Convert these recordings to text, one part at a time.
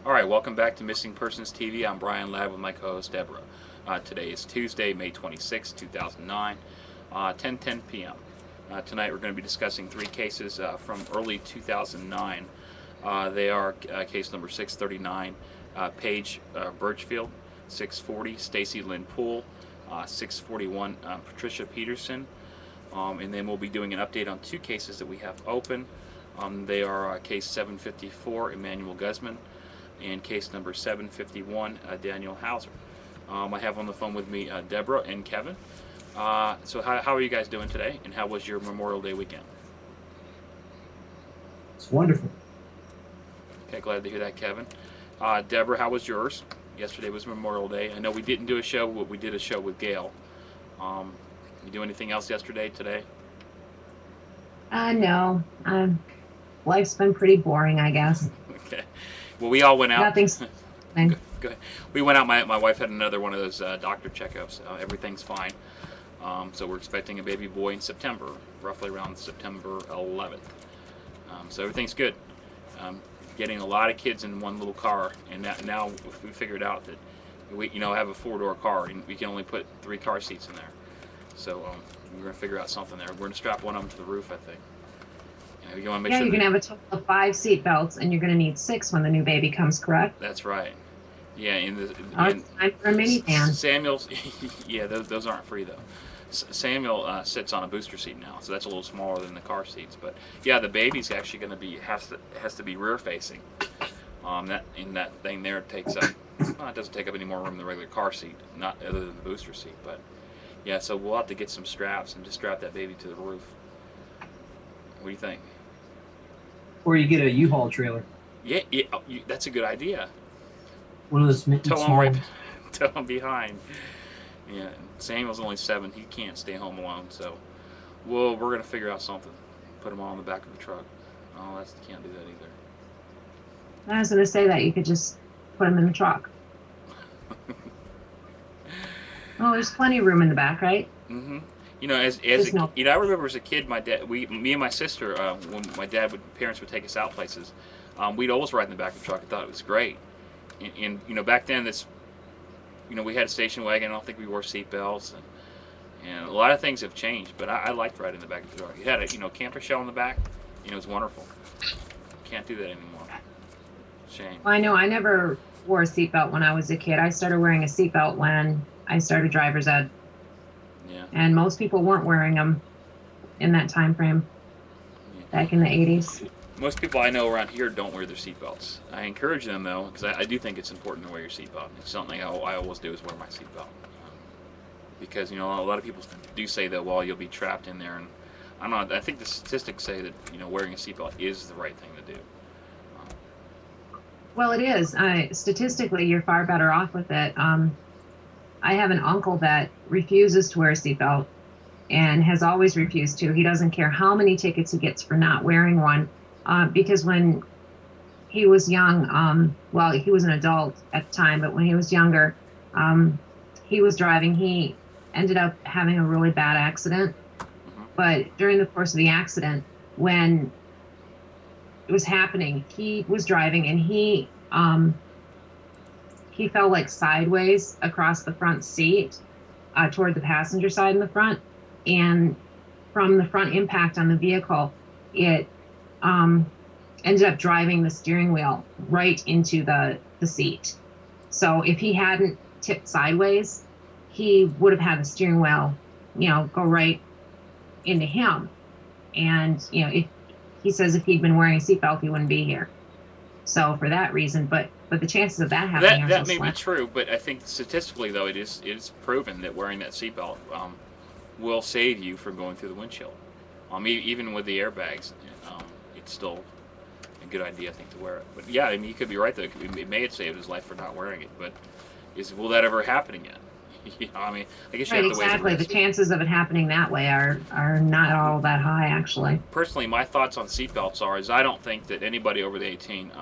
All right, welcome back to Missing Persons TV. I'm Brian Ladd with my co-host Deborah. Today is Tuesday, May 26, 2009, 10:10 p.m. Tonight we're going to be discussing three cases from early 2009. They are case number 639, Paige Birgfeld; 640, Stacey Lynn Poole; 641, Patricia Peterson. And then we'll be doing an update on two cases that we have open. They are case 754, Emanuel Guzman, and case number 751, Daniel Hauser. I have on the phone with me Deborah and Kevin. So how are you guys doing today, and how was your Memorial Day weekend? It's wonderful. Okay, glad to hear that, Kevin. Deborah, how was yours? Yesterday was Memorial Day. I know we didn't do a show, but we did a show with Gail. You do anything else yesterday, today? No. Life's been pretty boring, I guess. Okay. Well, we all went out. Nothing's. Go ahead. We went out. My wife had another one of those doctor checkups. Everything's fine. So we're expecting a baby boy in September, roughly around September 11th. So everything's good. Getting a lot of kids in one little car, and now we figured out that we, have a four-door car, and we can only put 3 car seats in there. So we're gonna figure out something there. We're gonna strap one of them to the roof, I think. You want to make sure you're gonna have a total of 5 seat belts, and you're gonna need 6 when the new baby comes. Correct? That's right. Yeah, It's time for a minivan. Samuel's, yeah, those aren't free though. Samuel sits on a booster seat now, so that's a little smaller than the car seats. But yeah, the baby's actually going to be has to be rear facing. That thing there takes up. Well, it doesn't take up any more room than the regular car seat, not other than the booster seat. But yeah, so we'll have to get some straps and just strap that baby to the roof. What do you think? Or you get a U-Haul trailer. Yeah, that's a good idea. One of those Tell him behind. Yeah, Samuel's only 7. He can't stay home alone, so we're gonna figure out something. Put him all in the back of the truck. Oh, can't do that either. I was gonna say that you could just put him in the truck. Well, there's plenty of room in the back, right? Mm-hmm. I remember as a kid, me and my sister, when my parents would take us out places, we'd always ride in the back of the truck. I thought it was great. And back then, we had a station wagon. I don't think we wore seat belts, and a lot of things have changed. But I liked riding in the back of the truck. It had a camper shell in the back. It was wonderful. Can't do that anymore. Shame. Well, I know I never wore a seatbelt when I was a kid. I started wearing a seatbelt when I started driver's ed. Yeah. And most people weren't wearing them in that time frame. Yeah. Back in the 80s. Most people I know around here don't wear their seatbelts. I encourage them though, because I do think it's important to wear your seatbelt. It's something I always do is wear my seatbelt, because a lot of people do say that you'll be trapped in there, and I don't know. I think the statistics say that wearing a seatbelt is the right thing to do. Well, it is. Statistically, you're far better off with it. I have an uncle that refuses to wear a seatbelt and has always refused to. He doesn't care how many tickets he gets for not wearing one. Because when he was young, he was an adult at the time, but when he was younger, he was driving. He ended up having a really bad accident. But during the course of the accident, when it was happening, he was driving and he fell like sideways across the front seat toward the passenger side in the front. And from the front impact on the vehicle, it ended up driving the steering wheel right into the seat. So if he hadn't tipped sideways, he would have had the steering wheel, go right into him. And, he says if he'd been wearing a seatbelt, he wouldn't be here. So for that reason, but the chances of that happening are that so may slim. be true, but I think statistically though it is proven that wearing that seatbelt will save you from going through the windshield. Even with the airbags, it's still a good idea, I think, to wear it. But yeah, you could be right though. It may have saved his life for not wearing it, but will that ever happen again? I guess you Right, have to weigh exactly. The chances of it happening that way are not all that high, actually. Personally, my thoughts on seatbelts is I don't think that anybody over the 18,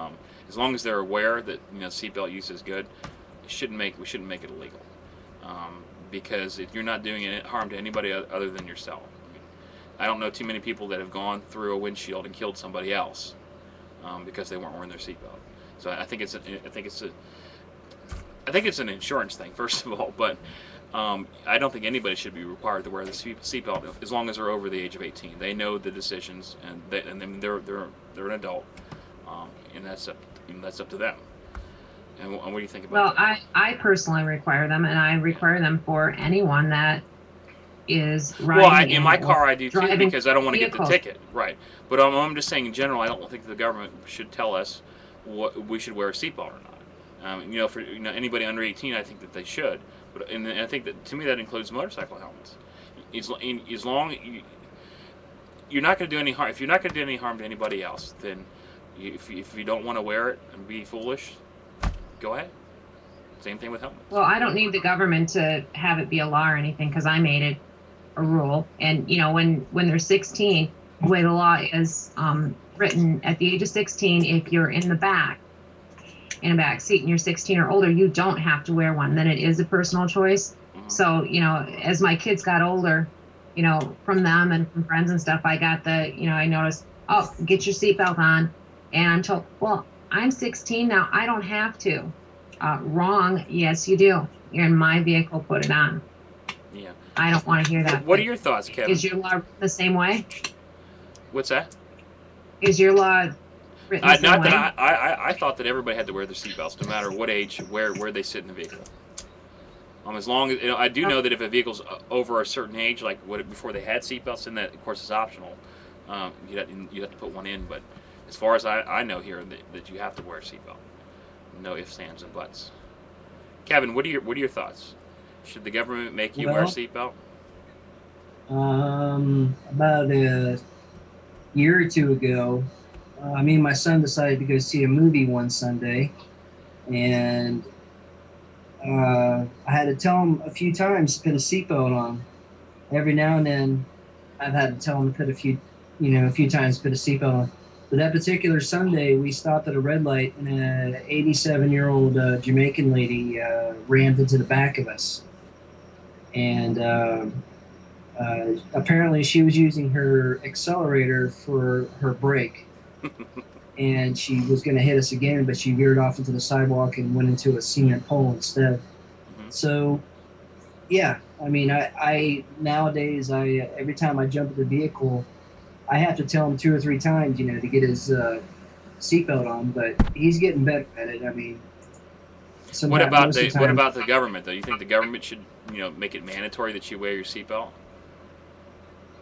as long as they're aware that seatbelt use is good, we shouldn't make it illegal, because you're not doing harm to anybody other than yourself. I don't know too many people that have gone through a windshield and killed somebody else because they weren't wearing their seatbelt. So I think it's an insurance thing, first of all, but I don't think anybody should be required to wear the seatbelt as long as they're over the age of 18. They know the decisions, and they're an adult, and that's up to them. And what do you think about that? I personally require them, and I require them for anyone that is riding. Well, in my car I do too, because I don't want to get the ticket, right? But I'm just saying in general, I don't think the government should tell us what we should wear a seatbelt or not. For anybody under 18, I think that they should. But and I think that, to me, that includes motorcycle helmets. As long you're not going to do any harm. If you're not going to do any harm to anybody else, then if you don't want to wear it and be foolish, go ahead. Same thing with helmets. Well, I don't need the government to have it be a law or anything, because I made it a rule. And when they're 16, the way the law is written, at the age of 16, if you're in a back seat and you're 16 or older, you don't have to wear one. Then it is a personal choice. Mm-hmm. So as my kids got older, from them and from friends and stuff, I got I noticed, oh, get your seatbelt on, and I'm told, well, I'm 16 now, I don't have to. Wrong. Yes, you do. You're in my vehicle. Put it on. Yeah. I don't want to hear that. What are your thoughts, Kevin? Is your law the same way? What's that? Is your law written the same way? I thought that everybody had to wear their seatbelts, no matter what age, where they sit in the vehicle. As long as I do know that if a vehicle's over a certain age, like before they had seatbelts, then that of course is optional. You have to put one in, but as far as I know here, that you have to wear a seatbelt. No ifs, ands, and buts. Kevin, what are your thoughts? Should the government make you wear a seatbelt? About a year or two ago, me and my son decided to go see a movie one Sunday, and I had to tell him a few times to put a seatbelt on. Every now and then, I've had to tell him to put a few times to put a seatbelt on. But that particular Sunday, we stopped at a red light, and an 87-year-old Jamaican lady rammed into the back of us. And apparently she was using her accelerator for her brake. And she was going to hit us again, but she veered off into the sidewalk and went into a cement pole instead. Mm-hmm. So, yeah, I nowadays, every time I jump in the vehicle, I have to tell him 2 or 3 times, to get his seatbelt on. But he's getting better at it. What about the government, though? You think the government should, make it mandatory that you wear your seatbelt?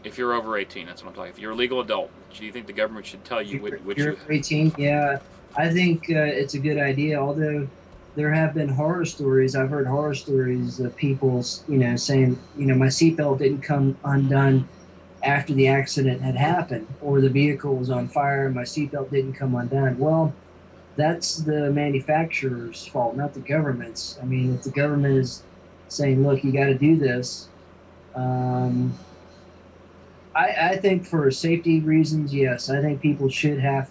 If you're over 18, that's what I'm talking. If you're a legal adult, do you think the government should tell you what you're over 18? Yeah, I think it's a good idea. Although there have been horror stories. I've heard horror stories of people, saying, my seatbelt didn't come undone after the accident had happened, or the vehicle was on fire and my seatbelt didn't come undone. Well, that's the manufacturer's fault, not the government's. If the government is saying, look, you got to do this, I think for safety reasons, yes, I think people should have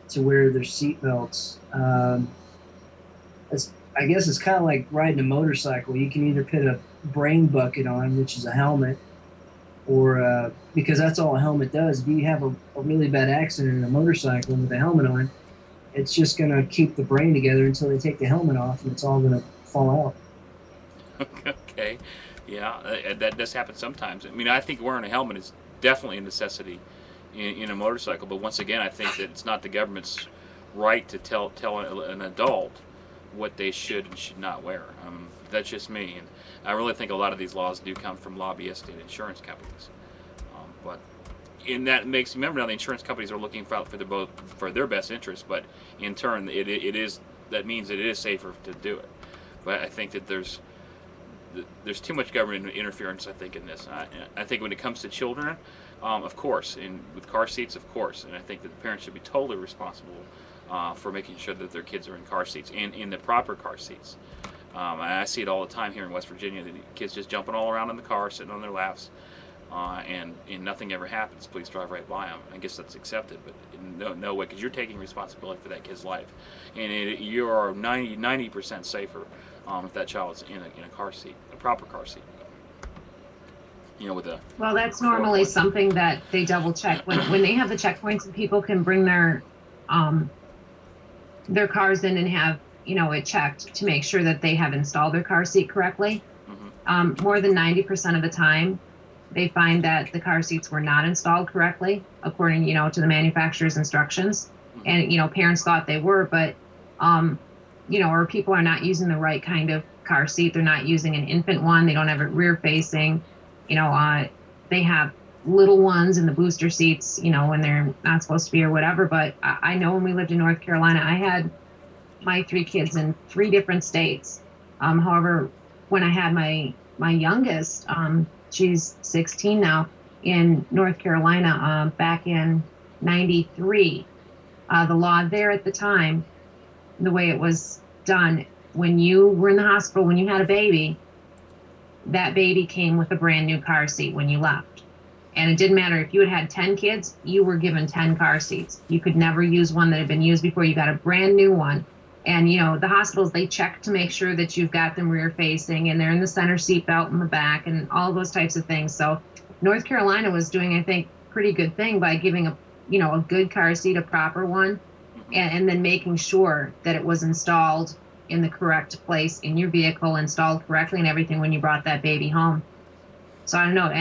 to wear their seatbelts. I guess it's kind of like riding a motorcycle. You can either put a brain bucket on, which is a helmet, or because that's all a helmet does. If you have a really bad accident in a motorcycle with a helmet on, it's just going to keep the brain together until they take the helmet off, and it's all going to fall out. Okay. Yeah, that does happen sometimes. I think wearing a helmet is definitely a necessity in a motorcycle, but once again, I think that it's not the government's right to tell an adult what they should and should not wear. That's just me, and I really think a lot of these laws do come from lobbyists and insurance companies. But that makes remember now the insurance companies are looking for their best interest, but in turn that means it is safer to do it. But I think that there's too much government interference, I think, in this. I think when it comes to children, of course, and with car seats, of course, and I think that the parents should be totally responsible for making sure that their kids are in car seats and in the proper car seats. I see it all the time here in West Virginia, the kids just jumping all around in the car, sitting on their laps, and nothing ever happens. Police drive right by them. I guess that's accepted, but no way, because you're taking responsibility for that kid's life, and you are 90% safer if that child is in a car seat, a proper car seat. Well, that's normally something that they double check when they have the checkpoints, and people can bring their their cars in and have, it checked to make sure that they have installed their car seat correctly. More than 90% of the time, they find that the car seats were not installed correctly according, to the manufacturer's instructions. And, parents thought they were, but, or people are not using the right kind of car seat. They're not using an infant one. They don't have it rear facing. They have little ones in the booster seats, when they're not supposed to be or whatever. But I know when we lived in North Carolina, I had my 3 kids in 3 different states. However, when I had my youngest, she's 16 now, in North Carolina, back in '93, the law there at the time, the way it was done, when you were in the hospital, when you had a baby, that baby came with a brand new car seat when you left. And it didn't matter if you had 10 kids, you were given 10 car seats. You could never use one that had been used before. You got a brand new one. And, the hospitals, they check to make sure that you've got them rear facing and they're in the center seat belt in the back and all those types of things. So North Carolina was doing, I think, pretty good thing by giving a good car seat, a proper one, and then making sure that it was installed in the correct place in your vehicle, installed correctly and everything when you brought that baby home. So I don't know,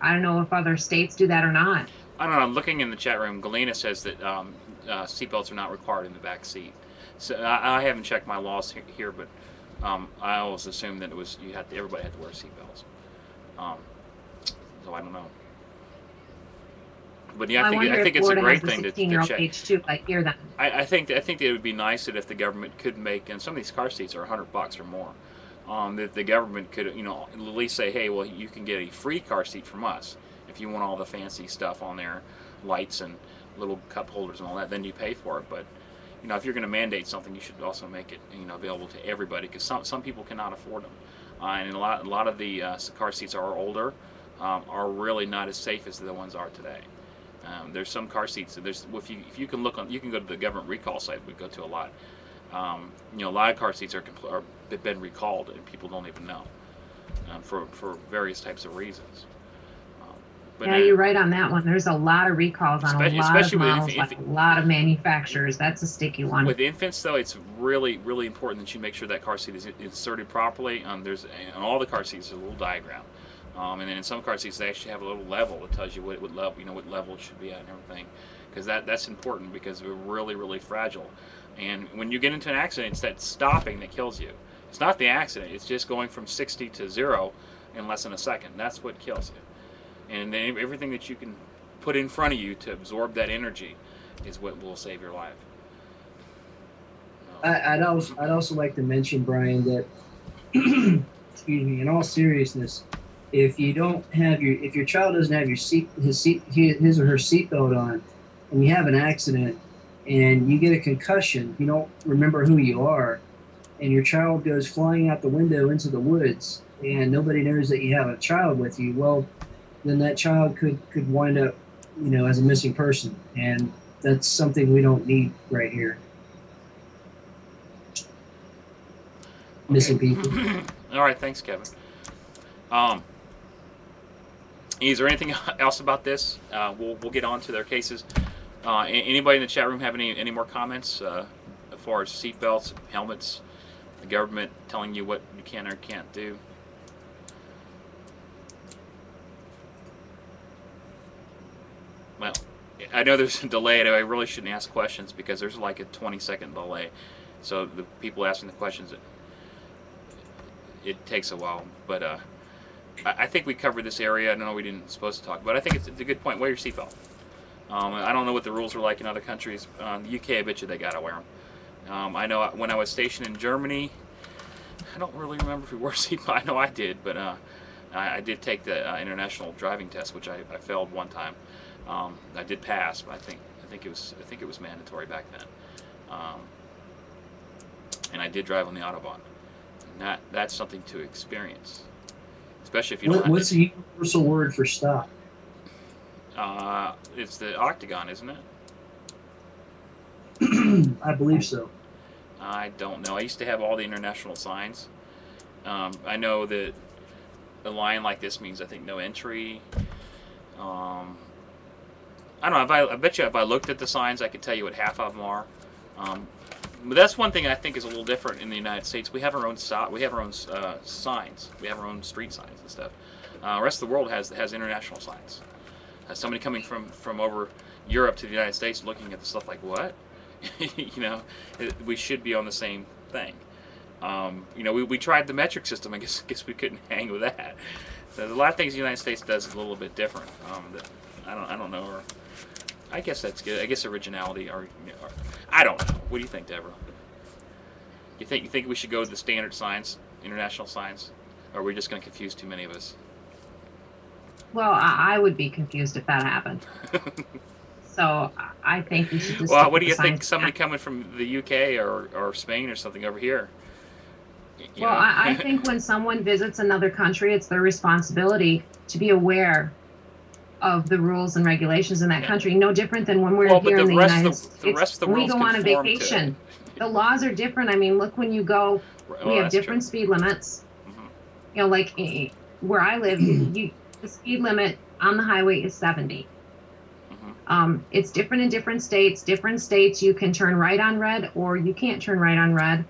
I don't know if other states do that or not. I don't know. I'm looking in the chat room. Galena says that seatbelts are not required in the back seat. So I haven't checked my laws here, but I always assumed that everybody had to wear seatbelts. So I don't know. But yeah, I think it's a great thing to check. Age too, I hear that. I think it would be nice that if the government could make, and some of these car seats are $100 or more, that the government could, at least say, hey, well, you can get a free car seat from us if you want all the fancy stuff on there, lights and little cup holders and all that. Then you pay for it. But if you're going to mandate something, you should also make it, available to everybody, because some people cannot afford them, and a lot of the car seats are older, are really not as safe as the ones are today. There's some car seats. If you can look on, you can go to the government recall site. We go to a lot. A lot of car seats have been recalled, and people don't even know, for various types of reasons. But you're right on that one. There's a lot of recalls on a lot of models, a lot of manufacturers. That's a sticky one. With infants, though, it's really, really important that you make sure that car seat is inserted properly. On all the car seats, there's a little diagram. And then in some car seats, they actually have a little level that tells you what level it should be at and everything, because that's important, because they're really, really fragile. And when you get into an accident, it's that stopping that kills you. It's not the accident; it's just going from 60 to 0 in less than a second. That's what kills you. And then everything that you can put in front of you to absorb that energy is what will save your life. I'd also like to mention, Brian, that excuse me, in all seriousness, if your child doesn't have his or her seatbelt on, and you have an accident and you get a concussion, you don't remember who you are, and your child goes flying out the window into the woods, and nobody knows that you have a child with you, well, then that child could wind up, as a missing person, and that's something we don't need right here. Okay. Missing people. All right, thanks, Kevin. Is there anything else about this? We'll get on to their cases. Anybody in the chat room have any more comments as far as seatbelts, helmets, the government telling you what you can or can't do? Well, I know there's a delay, and I really shouldn't ask questions because there's like a 20-second delay. So the people asking the questions, it takes a while. But I think we covered this area. I know we didn't supposed to talk, but I think it's a good point. Wear your seatbelt. I don't know what the rules are like in other countries. The UK, I bet you they gotta wear them. I know when I was stationed in Germany, I don't really remember if we wore seatbelt. I know I did, but I did take the international driving test, which I failed one time. I did pass, but I think it was mandatory back then. And I did drive on the Autobahn. And that's something to experience, especially if you don't. What's the universal word for stop? It's the octagon, isn't it? I believe so. I don't know. I used to have all the international signs. I know that a line like this means, I think, no entry. I don't know. I bet you if I looked at the signs, I could tell you what half of them are. But that's one thing I think is a little different in the United States. We have our own signs. We have our own street signs and stuff. The rest of the world has international signs. Somebody coming from over Europe to the United States looking at the stuff like, what? You know, we should be on the same thing. You know, we tried the metric system. I guess we couldn't hang with that. So there's a lot of things the United States does a little bit different. That I don't know. Or I guess that's good. I guess originality, or I don't know. What do you think, Deborah? You think we should go with the standard signs, international signs, or are we just going to confuse too many of us? Well, I would be confused if that happened. So I think we should just. Well, what do you think? Somebody coming from the UK or Spain or something over here? Well, I think when someone visits another country, it's their responsibility to be aware of the rules and regulations in that country. No different than when we're here in the United States. When we go on a vacation, the laws are different. I mean, look, when you go, we have different speed limits. You know, like where I live, the speed limit on the highway is 70. It's different in different states. Different states, you can turn right on red or you can't turn right on red.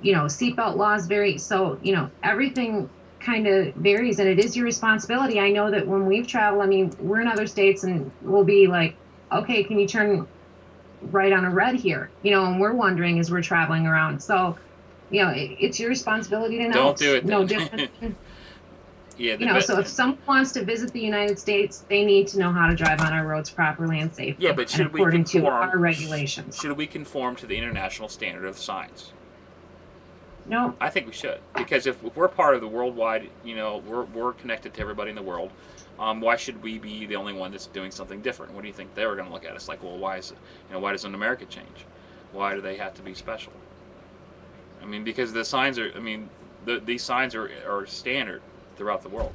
You know, seatbelt laws vary. So, you know, everything kind of varies, and it is your responsibility. I know that when we've traveled, I mean, we're in other states and we'll be like, okay, can you turn right on a red here? You know, and we're wondering as we're traveling around. So, you know, it's your responsibility to know. Don't do it. No different. Yeah, you know, so if someone wants to visit the United States, they need to know how to drive on our roads properly and safely. Yeah, but should we according conform to our regulations? Should we conform to the international standard of signs? No. I think we should, because if we're part of the worldwide, you know, we're connected to everybody in the world. Why should we be the only one that's doing something different? What do you think they were going to look at us like? Well, why is it, you know, why doesn't America change? Why do they have to be special? I mean, because the signs are, I mean, these signs are standard throughout the world,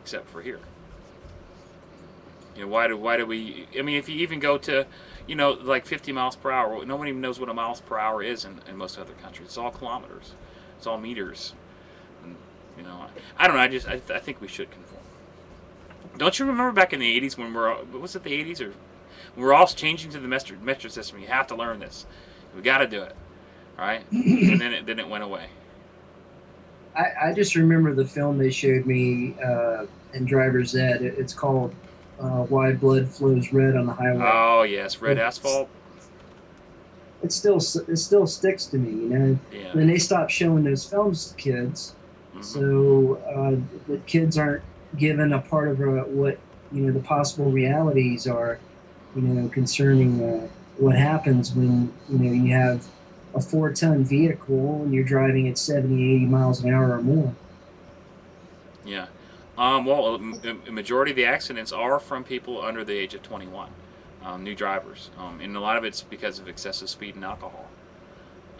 except for here. You know, why do we? I mean, if you even go to, you know, like 50 miles per hour, nobody even knows what a miles per hour is in most other countries. It's all kilometers, it's all meters. And, you know, I don't know. I think we should conform. Don't you remember back in the 80s when was it the 80s or we were all changing to the metric system? You have to learn this. We got to do it, right? And then it went away. I just remember the film they showed me in Driver's Ed. It's called Why Blood Flows Red on the Highway. Oh yes, red asphalt. It still sticks to me, you know. Yeah. Then they stopped showing those films to kids, so the kids aren't given a part of what, you know, the possible realities are, you know, concerning what happens when, you know, you have a 4-ton vehicle and you're driving at 70, 80 miles an hour or more. Yeah. Well, a majority of the accidents are from people under the age of 21, new drivers, and a lot of it's because of excessive speed and alcohol.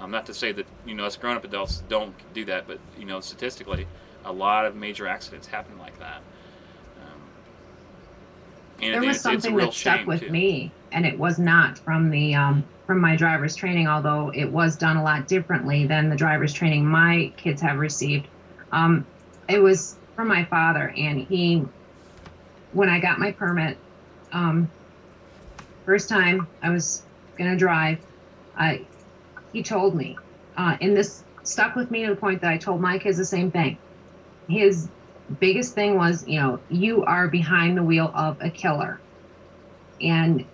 Not to say that, you know, us grown-up adults don't do that, but, you know, statistically, a lot of major accidents happen like that. And there was something that stuck with me, and it was not from the from my driver's training, although it was done a lot differently than the driver's training my kids have received. It was from my father, and when I got my permit, first time I was going to drive, he told me, and this stuck with me to the point that I told my kids the same thing. His biggest thing was, you know, you are behind the wheel of a killer. And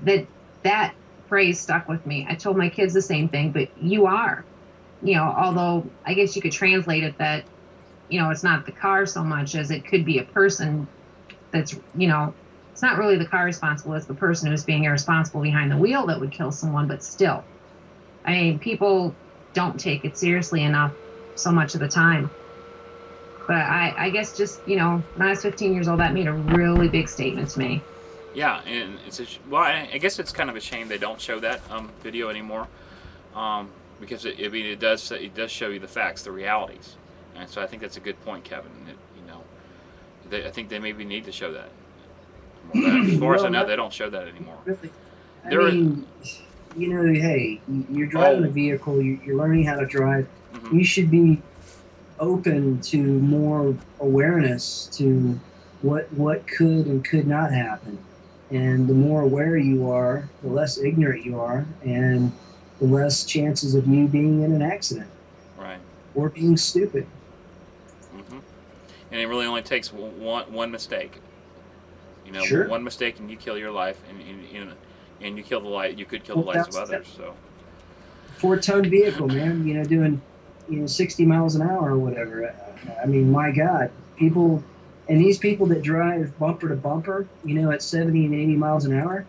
that phrase stuck with me. I told my kids the same thing, but you are, you know, although I guess you could translate it that, you know, it's not the car so much as it could be a person that's, you know, it's not really the car responsible, it's the person who's being irresponsible behind the wheel that would kill someone. But still, I mean, people don't take it seriously enough so much of the time. But I guess just, you know, when I was 15 years old, that made a really big statement to me. Yeah, and well, I guess it's kind of a shame they don't show that video anymore, because it does show you the facts, the realities, and so I think that's a good point, Kevin. You know, I think they maybe need to show that. As far as I know, they don't show that anymore. Really, I mean, you know, hey, you're driving a vehicle, you're learning how to drive. You should be open to more awareness to what could and could not happen. And the more aware you are, the less ignorant you are, and the less chances of you being in an accident. Right. Or being stupid. Mm-hmm. And it really only takes one mistake. You know, Sure. one mistake and you kill your life, and you kill the life. You could kill the Well, lives of others. So. 4-ton vehicle, man. Doing 60 miles an hour or whatever. I mean, my God, people, and these people that drive bumper to bumper, at 70 and 80 miles an hour,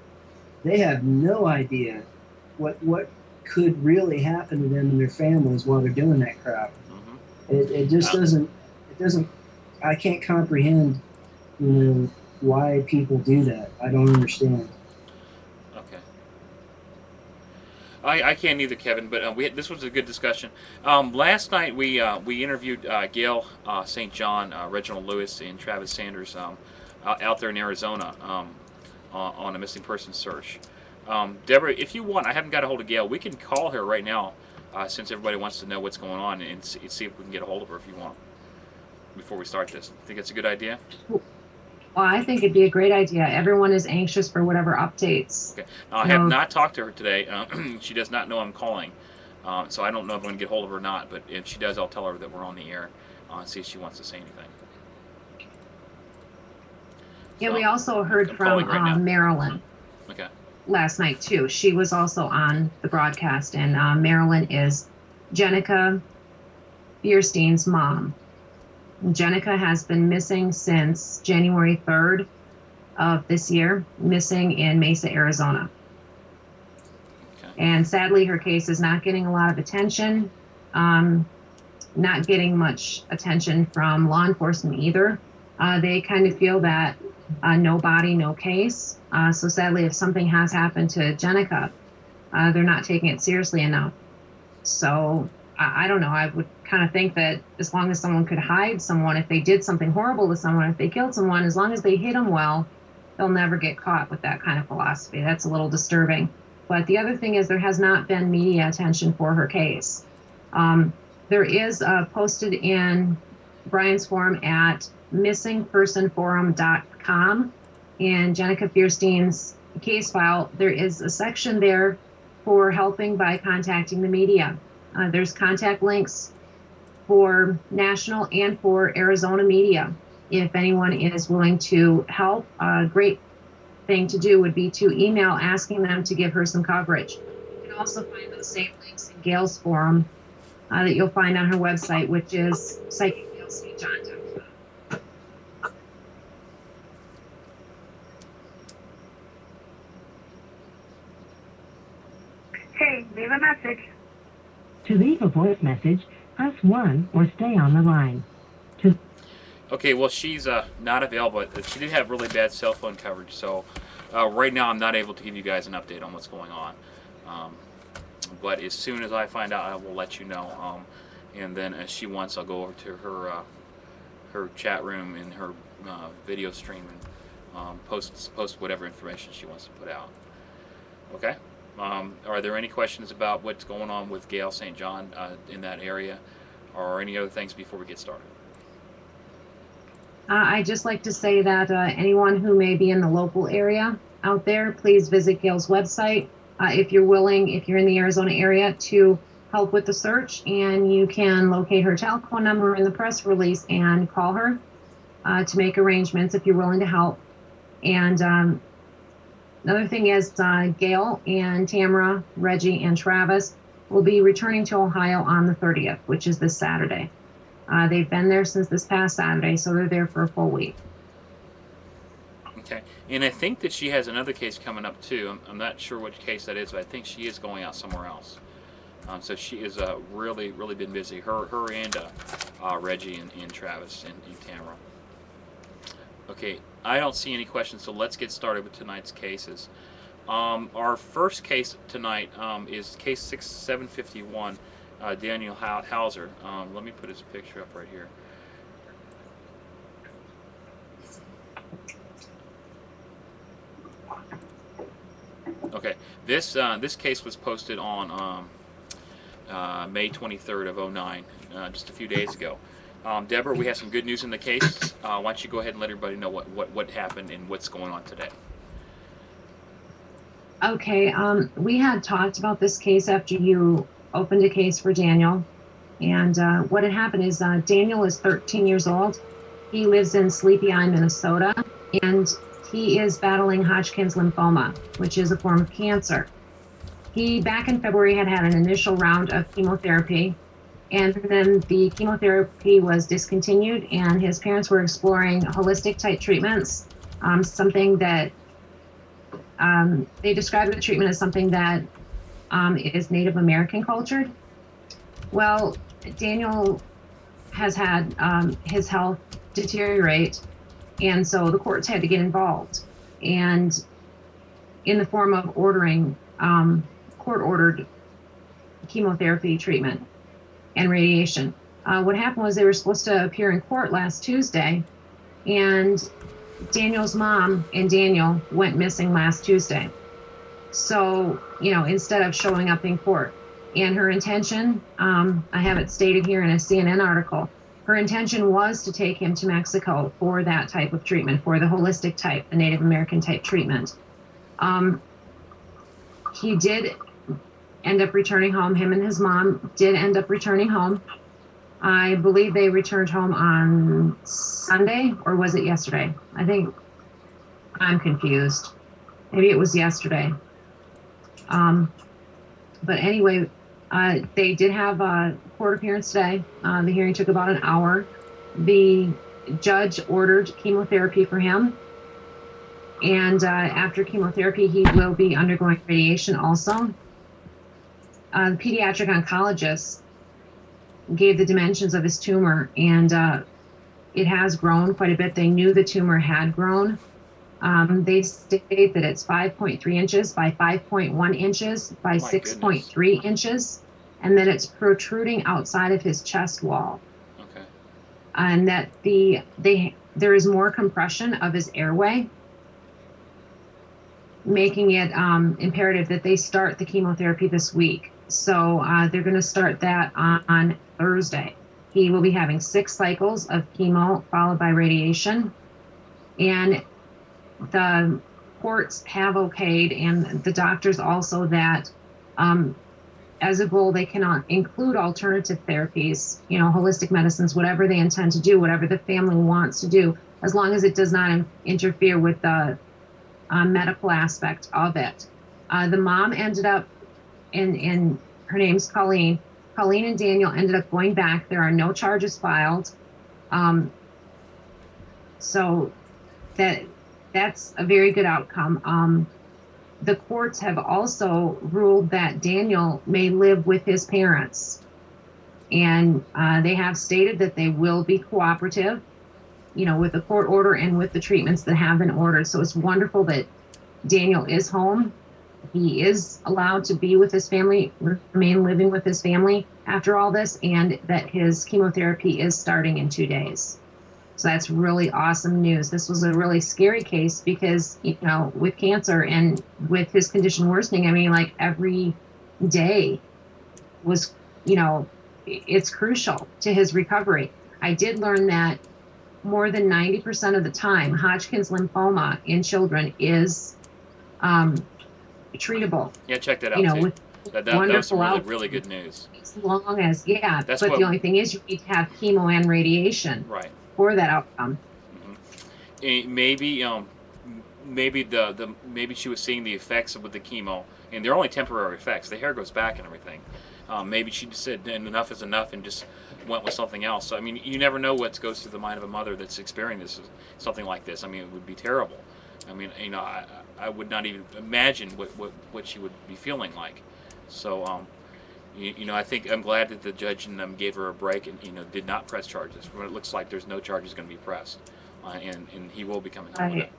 they have no idea what could really happen to them and their families while they're doing that crap. Mm-hmm. It just doesn't. I can't comprehend, why people do that. I don't understand. Okay. I can't either, Kevin. But this was a good discussion. Last night we interviewed Gail St. John, Reginald Lewis, and Travis Sanders out there in Arizona on a missing person search. Deborah, if you want, I haven't got a hold of Gail. We can call her right now, since everybody wants to know what's going on, and see if we can get a hold of her if you want before we start this. Think it's a good idea? Well, I think it'd be a great idea. Everyone is anxious for whatever updates. Okay. I have not talked to her today. She does not know I'm calling, so I don't know if I'm going to get hold of her or not. But if she does, I'll tell her that we're on the air and see if she wants to say anything. Yeah, So, we also heard I'm from calling right now. Marilyn Okay. last night, too. She was also on the broadcast, and Marilyn is Jenica Bierstein's mom. Jenica has been missing since January 3rd of this year, missing in Mesa, Arizona. Okay. And sadly, her case is not getting a lot of attention, not getting much attention from law enforcement either. They kind of feel that no body, no case. So sadly, if something has happened to Jenica, they're not taking it seriously enough. So I don't know. I would kind of think that as long as someone could hide someone, if they did something horrible to someone, if they killed someone, as long as they hid them well, they'll never get caught with that kind of philosophy. That's a little disturbing. But the other thing is there has not been media attention for her case. There is posted in Brian's forum at missingpersonforum.com in Jenica Bierstein's case file. There is a section there for helping by contacting the media. There's contact links for national and for Arizona media. If anyone is willing to help, a great thing to do would be to email asking them to give her some coverage. You can also find those same links in Gail's forum that you'll find on her website, which is psychicgailstjohn.com. Hey, leave a message. To leave a voice message, press 1 or stay on the line. Okay, well, she's not available. She did have really bad cell phone coverage, so right now I'm not able to give you guys an update on what's going on. But as soon as I find out, I will let you know. And then as she wants, I'll go over to her chat room and her video stream and post whatever information she wants to put out. Okay? Are there any questions about what's going on with Gail St. John in that area, or any other things before we get started? I'd just like to say that anyone who may be in the local area out there, please visit Gail's website if you're willing, if you're in the Arizona area, to help with the search, and you can locate her telephone number in the press release and call her to make arrangements if you're willing to help. And another thing is Gail and Tamara, Reggie, and Travis will be returning to Ohio on the 30th, which is this Saturday. They've been there since this past Saturday, so they're there for a full week. Okay, and I think that she has another case coming up too. I'm not sure which case that is, but I think she is going out somewhere else. So she is really been busy. Her and Reggie and Travis and Tamara. Okay, I don't see any questions, so let's get started with tonight's cases. Our first case tonight is case 6751. Daniel Hauser. Let me put his picture up right here. Okay, this case was posted on May 23rd of 2009, just a few days ago. Deborah, we have some good news in the case. Why don't you go ahead and let everybody know what happened and what's going on today? Okay, we had talked about this case after you opened a case for Daniel. And what had happened is Daniel is 13 years old. He lives in Sleepy Eye, Minnesota, and he is battling Hodgkin's lymphoma, which is a form of cancer. He, back in February, had had an initial round of chemotherapy, and then the chemotherapy was discontinued, and his parents were exploring holistic type treatments, something that they describe the treatment as something that is Native American cultured. Well, Daniel has had his health deteriorate, and so the courts had to get involved, and in the form of ordering court-ordered chemotherapy treatment and radiation. What happened was they were supposed to appear in court last Tuesday, and Daniel's mom and Daniel went missing last Tuesday. So, instead of showing up in court, and her intention, I have it stated here in a CNN article, her intention was to take him to Mexico for that type of treatment, for the holistic type, the Native American type treatment. He did end up returning home. Him and his mom did end up returning home. I believe they returned home on Sunday, or was it yesterday? I think I'm confused. Maybe it was yesterday. But anyway, they did have a court appearance today. The hearing took about an hour. The judge ordered chemotherapy for him. And after chemotherapy, he will be undergoing radiation also. The pediatric oncologist gave the dimensions of his tumor, and it has grown quite a bit. They knew the tumor had grown. They state that it's 5.3 inches by 5.1 inches by 6.3 inches, and that it's protruding outside of his chest wall. Okay. And that there is more compression of his airway, making it imperative that they start the chemotherapy this week. So they're going to start that on Thursday. He will be having 6 cycles of chemo followed by radiation. And the courts have okayed, and the doctors also, that as a goal, they cannot include alternative therapies, holistic medicines, whatever they intend to do, whatever the family wants to do, as long as it does not interfere with the medical aspect of it. The mom ended up, in her name's Colleen. Colleen and Daniel ended up going back. There are no charges filed. So that's a very good outcome. The courts have also ruled that Daniel may live with his parents. And they have stated that they will be cooperative, with the court order and with the treatments that have been ordered. So it's wonderful that Daniel is home. He is allowed to be with his family, remain living with his family after all this, and that his chemotherapy is starting in 2 days. So that's really awesome news. This was a really scary case because, with cancer and with his condition worsening, every day was, it's crucial to his recovery. I did learn that more than 90% of the time, Hodgkin's lymphoma in children is treatable. Yeah, check that out too. With that was some really good news. As long as, but the only thing is you need to have chemo and radiation. Right. For that outcome. Mm-hmm. Maybe she was seeing the effects with the chemo, and they're only temporary effects. The hair goes back and everything. Maybe she just said enough is enough and just went with something else. So, you never know what goes through the mind of a mother that's experiencing something like this. It would be terrible. I would not even imagine what she would be feeling like. So, I think I'm glad that the judge and them gave her a break and did not press charges. From what it looks like, there's no charges going to be pressed, and he will be coming home with it.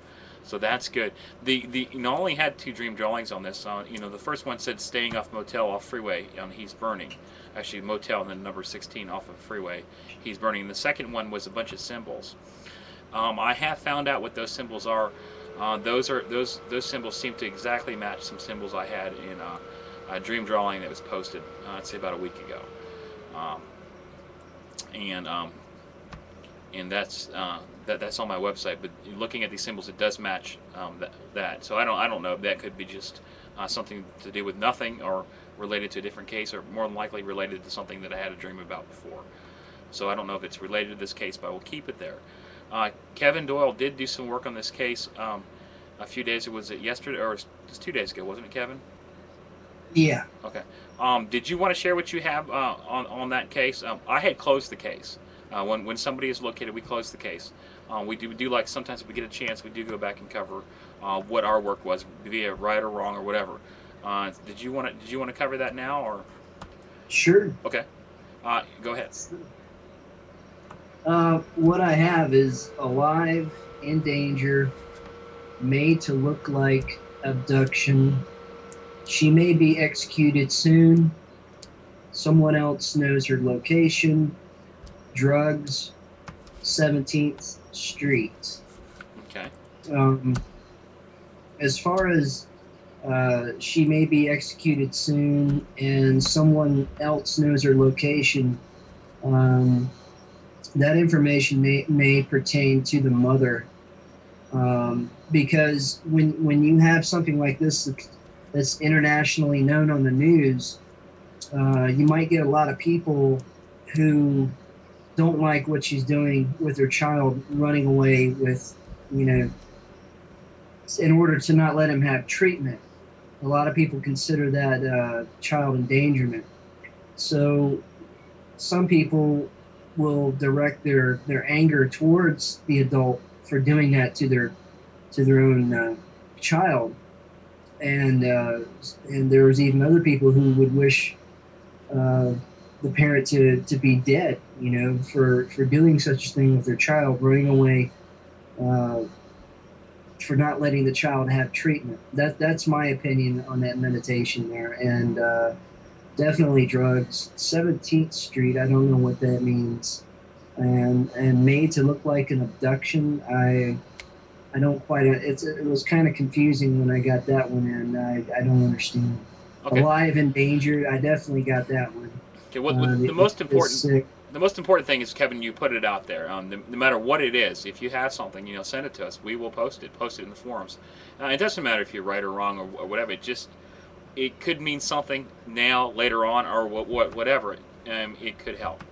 So that's good. The only had 2 dream drawings on this. The first one said staying off motel off freeway. He's burning. Actually, motel and then number 16 off of freeway. He's burning. The second one was a bunch of symbols. I have found out what those symbols are. Those symbols seem to exactly match some symbols I had in a dream drawing that was posted, I'd say about a week ago, and that's on my website. But looking at these symbols, it does match that. So I don't know. That could be just something to do with nothing or related to a different case, or more than likely related to something that I had a dream about before. So I don't know if it's related to this case, but we'll keep it there. Kevin Doyle did do some work on this case a few days. Was it yesterday or just 2 days ago? Wasn't it, Kevin? Yeah. Okay. Did you want to share what you have on that case? I had closed the case. When somebody is located, we close the case. We do like sometimes if we get a chance, we do go back and cover what our work was, be it right or wrong or whatever. Did you want to cover that now or? Sure. Okay. Go ahead. What I have is alive, in danger, made to look like abduction. She may be executed soon. Someone else knows her location. Drugs, 17th Street. Okay. As far as she may be executed soon and someone else knows her location, that information may pertain to the mother, because when you have something like this that's internationally known on the news, you might get a lot of people who don't like what she's doing with her child, running away with, in order to not let him have treatment. A lot of people consider that child endangerment. So some people will direct their anger towards the adult for doing that to their own child, and there was even other people who would wish the parent to be dead, for doing such a thing with their child, running away, for not letting the child have treatment. That's my opinion on that meditation there, and definitely drugs. 17th Street, I don't know what that means, and made to look like an abduction. I don't quite. It was kind of confusing when I got that one in. I don't understand. Okay. Alive and endangered, I definitely got that one. Okay. The most important thing is, Kevin, you put it out there. No matter what it is, if you have something, send it to us. We will post it in the forums. It doesn't matter if you're right or wrong or whatever. It could mean something now, later on, or whatever. It could help.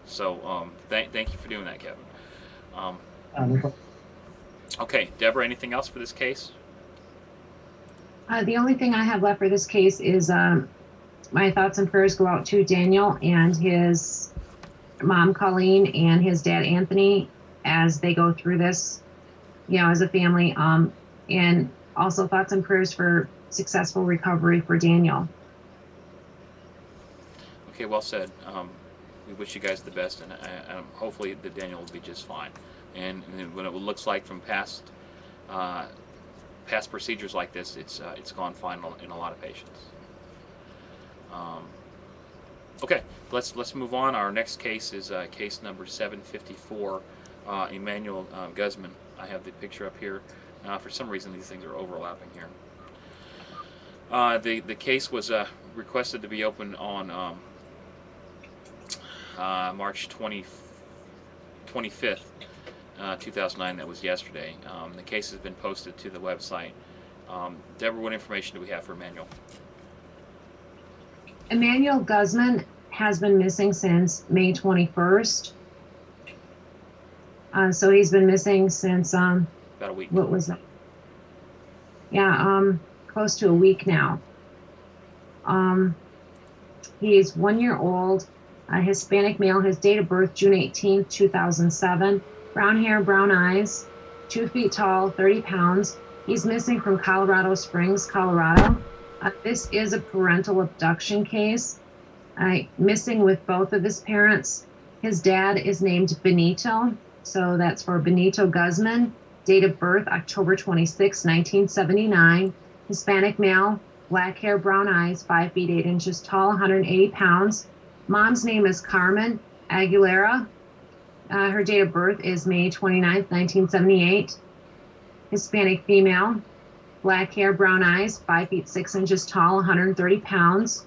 So thank you for doing that, Kevin. No problem. Okay, Deborah, anything else for this case? The only thing I have left for this case is my thoughts and prayers go out to Daniel and his mom, Colleen, and his dad, Anthony, as they go through this, as a family. And also thoughts and prayers for successful recovery for Daniel. Okay, well said. We wish you guys the best, and hopefully the Daniel will be just fine. And when it looks like from past procedures like this, it's gone fine in a lot of patients. Okay, let's move on. Our next case is case number 754, Emanuel Guzman. I have the picture up here. For some reason, these things are overlapping here. The case was requested to be opened on March 25th, 2009. That was yesterday. The case has been posted to the website. Deborah, what information do we have for Emanuel? Emanuel Guzman has been missing since May 21st. So he's been missing since about a week. What was that? Yeah, close to a week now. He is 1 year old, Hispanic male. His date of birth June 18th, 2007. Brown hair, brown eyes, 2 feet tall, 30 pounds. He's missing from Colorado Springs, Colorado. This is a parental abduction case. Missing with both of his parents. His dad is named Benito, so that's for Benito Guzman. Date of birth October 26, 1979. Hispanic male, black hair, brown eyes, 5 feet 8 inches tall, 180 pounds. Mom's name is Carmen Aguilera. Her date of birth is May 29th, 1978. Hispanic female, black hair, brown eyes, 5 feet 6 inches tall, 130 pounds.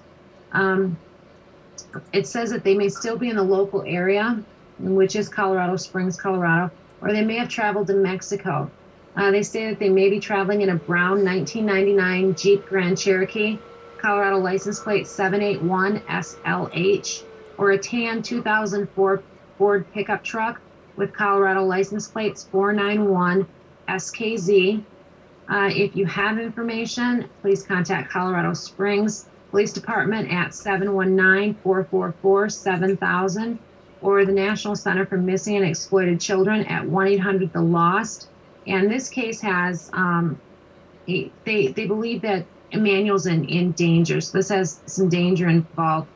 It says that they may still be in the local area, which is Colorado Springs, Colorado, or they may have traveled to Mexico. They say that they may be traveling in a brown 1999 Jeep Grand Cherokee, Colorado license plate 781SLH, or a tan 2004 Ford pickup truck with Colorado license plates 491SKZ. If you have information, please contact Colorado Springs Police Department at 719-444-7000 or the National Center for Missing and Exploited Children at 1-800-THE-LOST. And this case has, they believe that Emanuel's in danger. So this has some danger involved.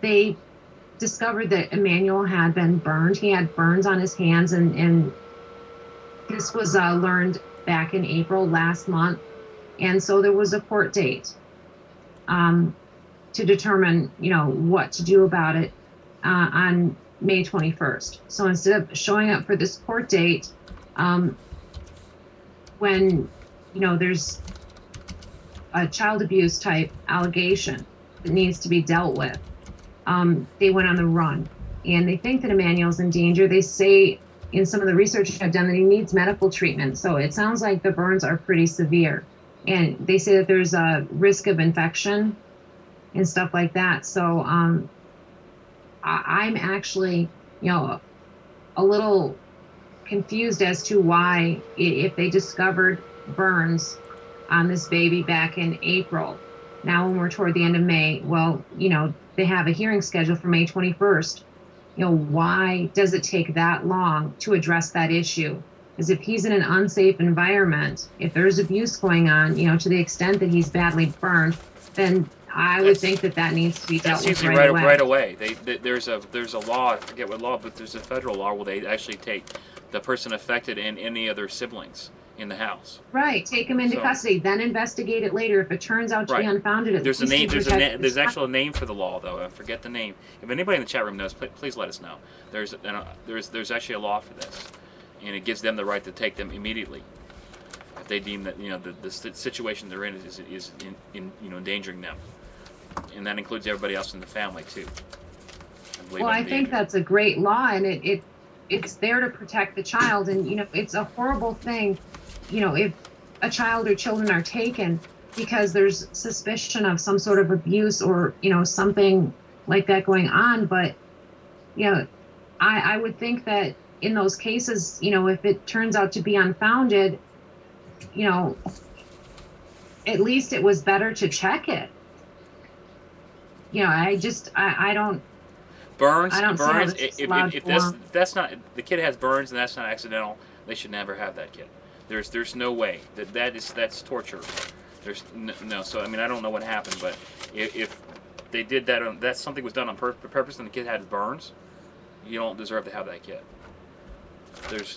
They discovered that Emanuel had been burned. He had burns on his hands, and this was learned back in April last month. And so there was a court date to determine, what to do about it on May 21st. So instead of showing up for this court date, when, there's a child abuse type allegation that needs to be dealt with, they went on the run. And they think that Emanuel's in danger. They say in some of the research I've done that he needs medical treatment. So it sounds like the burns are pretty severe. And they say that there's a risk of infection and stuff like that. So I'm actually, a little confused as to why, if they discovered burns on this baby back in April, now when we're toward the end of May, well, they have a hearing scheduled for May 21st. Why does it take that long to address that issue? Because if he's in an unsafe environment, if there's abuse going on, to the extent that he's badly burned, then I would think that needs to be dealt with right away. There's a law, I forget what law, but there's a federal law where they actually take the person affected and any other siblings in the house. Right, take him into custody, then investigate it later. If it turns out to be unfounded, there's actually a name for the law, though. I forget the name. If anybody in the chat room knows, please let us know. There's actually a law for this, and it gives them the right to take them immediately if they deem that the situation they're in is endangering them, and that includes everybody else in the family too. Well, I think that's a great law, and it's there to protect the child, and it's a horrible thing, if a child or children are taken because there's suspicion of some sort of abuse or something like that going on. But I would think that in those cases, if it turns out to be unfounded, at least it was better to check it. I don't. Burns. I don't Burns. See If that's not, the kid has burns and that's not accidental, they should never have that kid. There's no way that's torture. There's no. So I don't know what happened, but if they did that, something was done on purpose, and the kid had burns, you don't deserve to have that kid.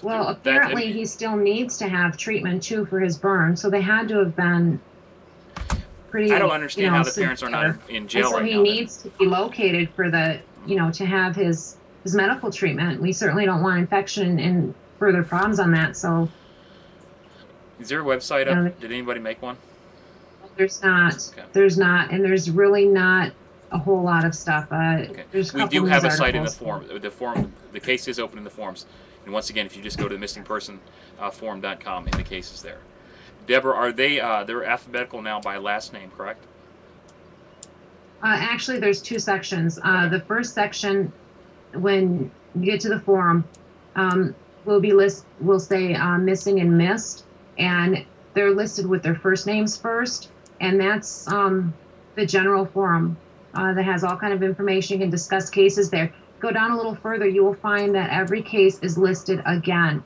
Apparently he still needs to have treatment too for his burn, so they had to have been pretty. I don't understand how the parents are not in jail right now. So he needs to be located for the, to have his medical treatment. We certainly don't want infection and further problems on that. So, is there a website up? Did anybody make one? There's not. Okay. There's not, and there's really not a whole lot of stuff. Okay. We do have a site in the form. The case is open in the forms. And once again, if you just go to missingpersonforum.com, and the case is there. Deborah, are they're alphabetical now by last name, correct? Actually, there's two sections. The first section, when you get to the forum, will say missing and missed, and they're listed with their first names first, and that's the general forum that has all kind of information. You can discuss cases there. Go down a little further, you will find that every case is listed again.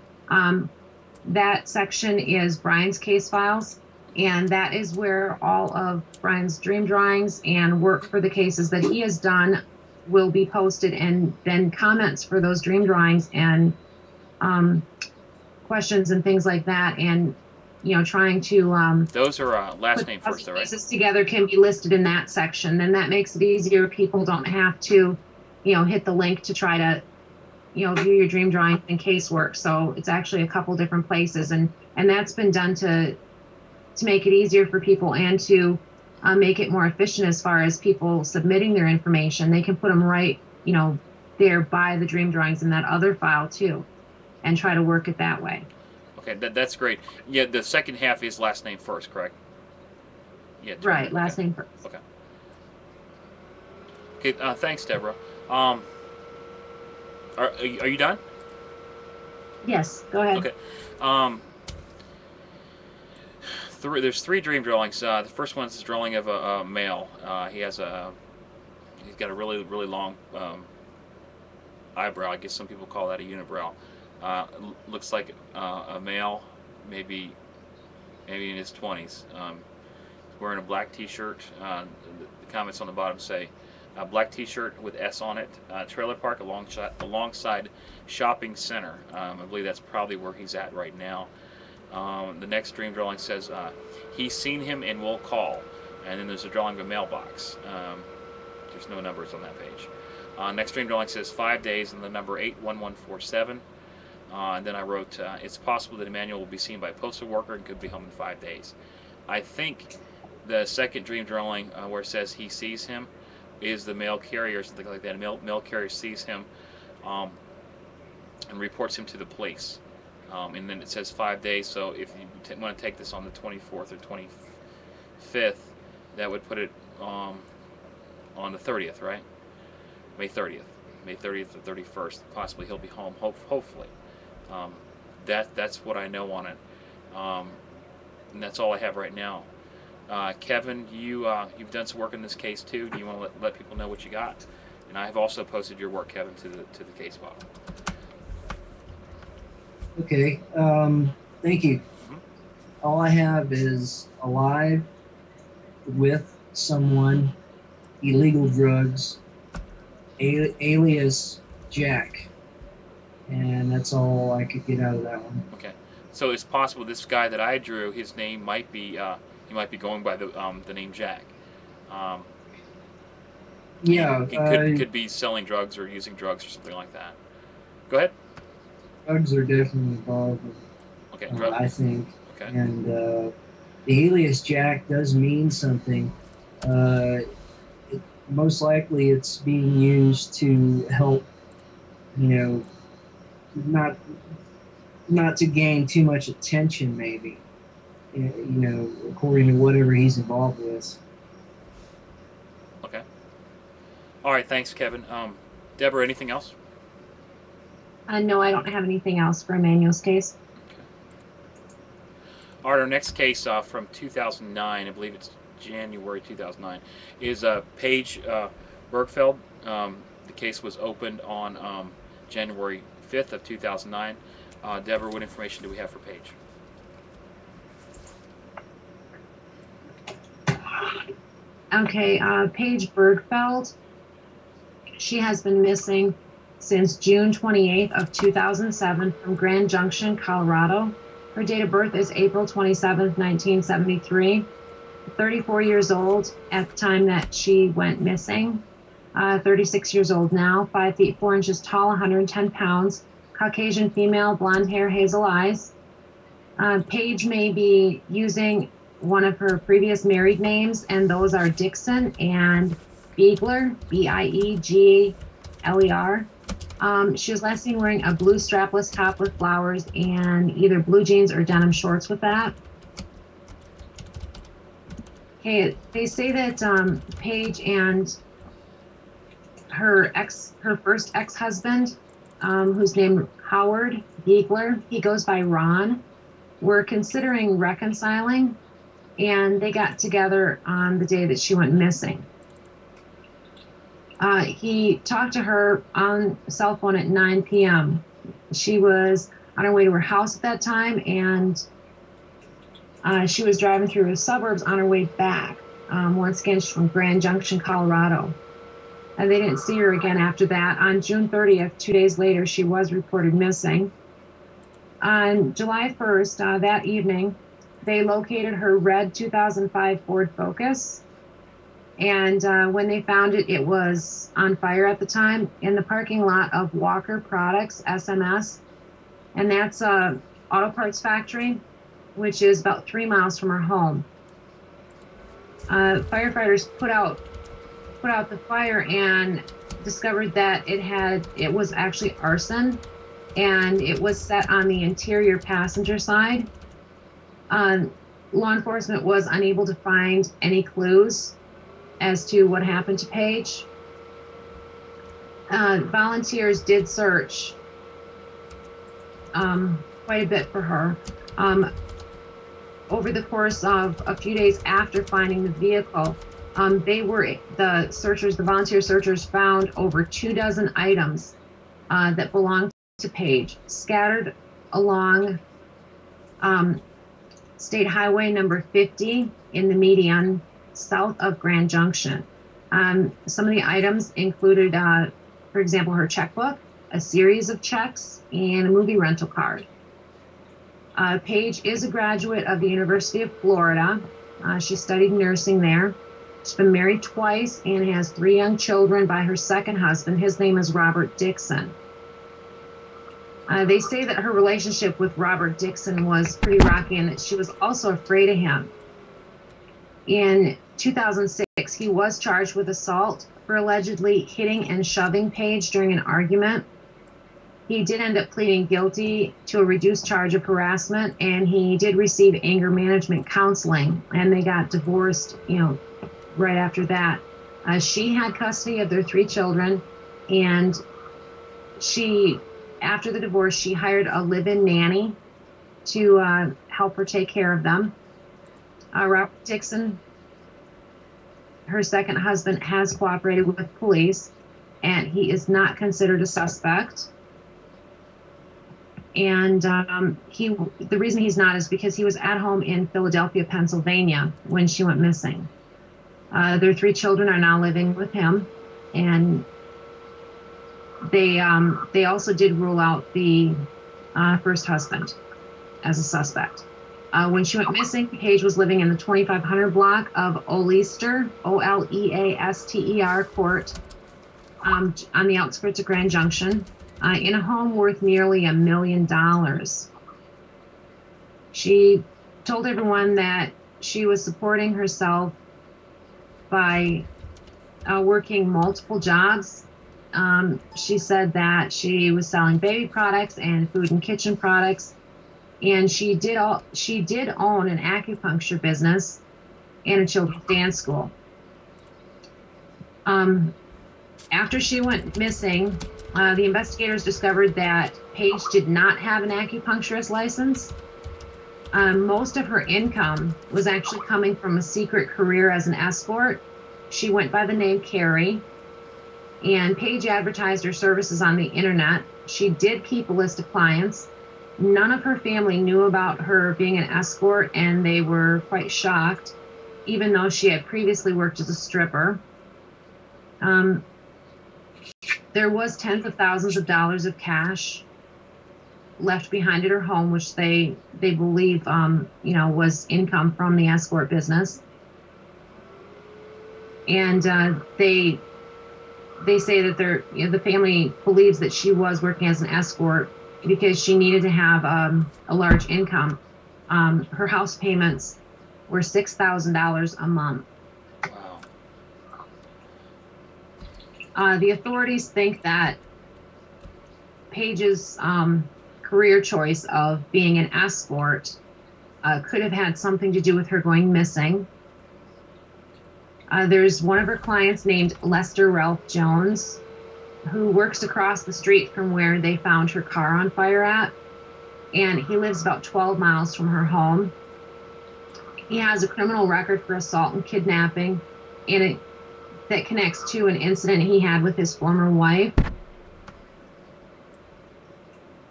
That section is Brian's case files, and that is where all of Brian's dream drawings and work for the cases that he has done will be posted, and then comments for those dream drawings and questions and things like that, and trying to those are last name first, though, right? Pieces together can be listed in that section. Then that makes it easier. People don't have to hit the link to try to view your dream drawing and casework. So it's actually a couple different places, and that's been done to make it easier for people and to make it more efficient as far as people submitting their information. They can put them right there by the dream drawings in that other file too. and try to work it that way. Okay, that's great. Yeah, the second half is last name first, correct? Yeah. Right, last okay. name first. Okay. Okay. Thanks, Deborah. Are you done? Yes, go ahead. Okay. There's three dream drawings. The first one's a drawing of a male. He's got a really long eyebrow. I guess some people call that a unibrow. Looks like a male, maybe in his 20s. Wearing a black T-shirt. The comments on the bottom say, black T-shirt with S on it. Trailer park alongside shopping center. I believe that's probably where he's at right now. The next dream drawing says, he's seen him and will call. And then there's a drawing of a mailbox. There's no numbers on that page. Next dream drawing says 5 days and the number 81147. And then I wrote, it's possible that Emanuel will be seen by a postal worker and could be home in 5 days. I think the second dream drawing where it says he sees him is the mail carrier or something like that. A mail carrier sees him and reports him to the police. And then it says 5 days, so if you want to take this on the 24th or 25th, that would put it on the 30th, right? May 30th or 31st. Possibly he'll be home, hopefully. That's what I know on it. And that's all I have right now. Kevin, you've done some work in this case too. Do you want to let people know what you got? And I have also posted your work, Kevin, to the case file. Okay. Thank you. All I have is alive with someone, illegal drugs, alias Jack, and that's all I could get out of that one. Okay. So it's possible this guy that I drew, his name might be he might be going by the name Jack. Yeah. He could be selling drugs or using drugs or something like that. Go ahead. Drugs are definitely involved. Okay. I think. Okay. And the alias Jack does mean something. Most likely, it's being used to help, not to gain too much attention, maybe. According to whatever he's involved with. Okay. All right. Thanks, Kevin. Deborah, anything else? No, I don't have anything else for Emanuel's case. Okay. All right, our next case from 2009, I believe it's January 2009, is Paige Birgfeld. The case was opened on January 5th of 2009. Deborah, what information do we have for Paige? Okay, Paige Birgfeld. She has been missing since June 28th of 2007 from Grand Junction, Colorado. Her date of birth is April 27th, 1973. 34 years old at the time that she went missing. 36 years old now, 5 feet 4 inches tall, 110 pounds, Caucasian female, blonde hair, hazel eyes. Paige may be using one of her previous married names, and those are Dixon and Biegler, Biegler. She was last seen wearing a blue strapless top with flowers and either blue jeans or denim shorts with that. Okay, they say that Paige and her first ex-husband, who's named Howard Biegler, he goes by Ron, were considering reconciling, and they got together on the day that she went missing. He talked to her on cell phone at 9 p.m. She was on her way to her house at that time, and she was driving through the suburbs on her way back. Once again, she's from Grand Junction, Colorado. And they didn't see her again after that. On June 30th, 2 days later, she was reported missing. On July 1st, that evening, they located her red 2005 Ford Focus. And when they found it, it was on fire at the time in the parking lot of Walker Products, SMS. And that's a auto parts factory, which is about 3 miles from her home. Firefighters put out the fire and discovered that it was actually arson, and it was set on the interior passenger side. Law enforcement was unable to find any clues as to what happened to Paige. Volunteers did search quite a bit for her. Over the course of a few days after finding the vehicle, the volunteer searchers found over 24 items that belonged to Paige, scattered along State Highway number 50 in the median south of Grand Junction. Some of the items included, for example, her checkbook, a series of checks, and a movie rental card. Paige is a graduate of the University of Florida. She studied nursing there. She's been married twice and has 3 young children by her second husband. His name is Robert Dixon. They say that her relationship with Robert Dixon was pretty rocky and that she was also afraid of him. In 2006, he was charged with assault for allegedly hitting and shoving Paige during an argument. He did end up pleading guilty to a reduced charge of harassment, and he did receive anger management counseling, and they got divorced, right after that. She had custody of their 3 children, and after the divorce, she hired a live-in nanny to help her take care of them. Robert Dixon, her second husband, has cooperated with police, and he is not considered a suspect. And the reason he's not is because he was at home in Philadelphia, Pennsylvania when she went missing. Their 3 children are now living with him, and they also did rule out the first husband as a suspect. When she went missing, Paige was living in the 2500 block of Oleaster, Oleaster Court, on the outskirts of Grand Junction, in a home worth nearly $1 million. She told everyone that she was supporting herself by working multiple jobs. She said that she was selling baby products and food and kitchen products, and she did own an acupuncture business and a children's dance school. After she went missing, the investigators discovered that Paige did not have an acupuncturist license. Most of her income was actually coming from a secret career as an escort. She went by the name Carrie, and Paige advertised her services on the internet. She did keep a list of clients. None of her family knew about her being an escort, and they were quite shocked, even though she had previously worked as a stripper. There was tens of thousands of dollars of cash left behind at her home, which they believe, was income from the escort business. And they say that the family believes that she was working as an escort because she needed to have a large income. Her house payments were $6,000 a month. The authorities think that Paige's career choice of being an escort could have had something to do with her going missing. There's one of her clients named Lester Ralph Jones, who works across the street from where they found her car on fire at, and he lives about 12 miles from her home. He has a criminal record for assault and kidnapping, and that connects to an incident he had with his former wife.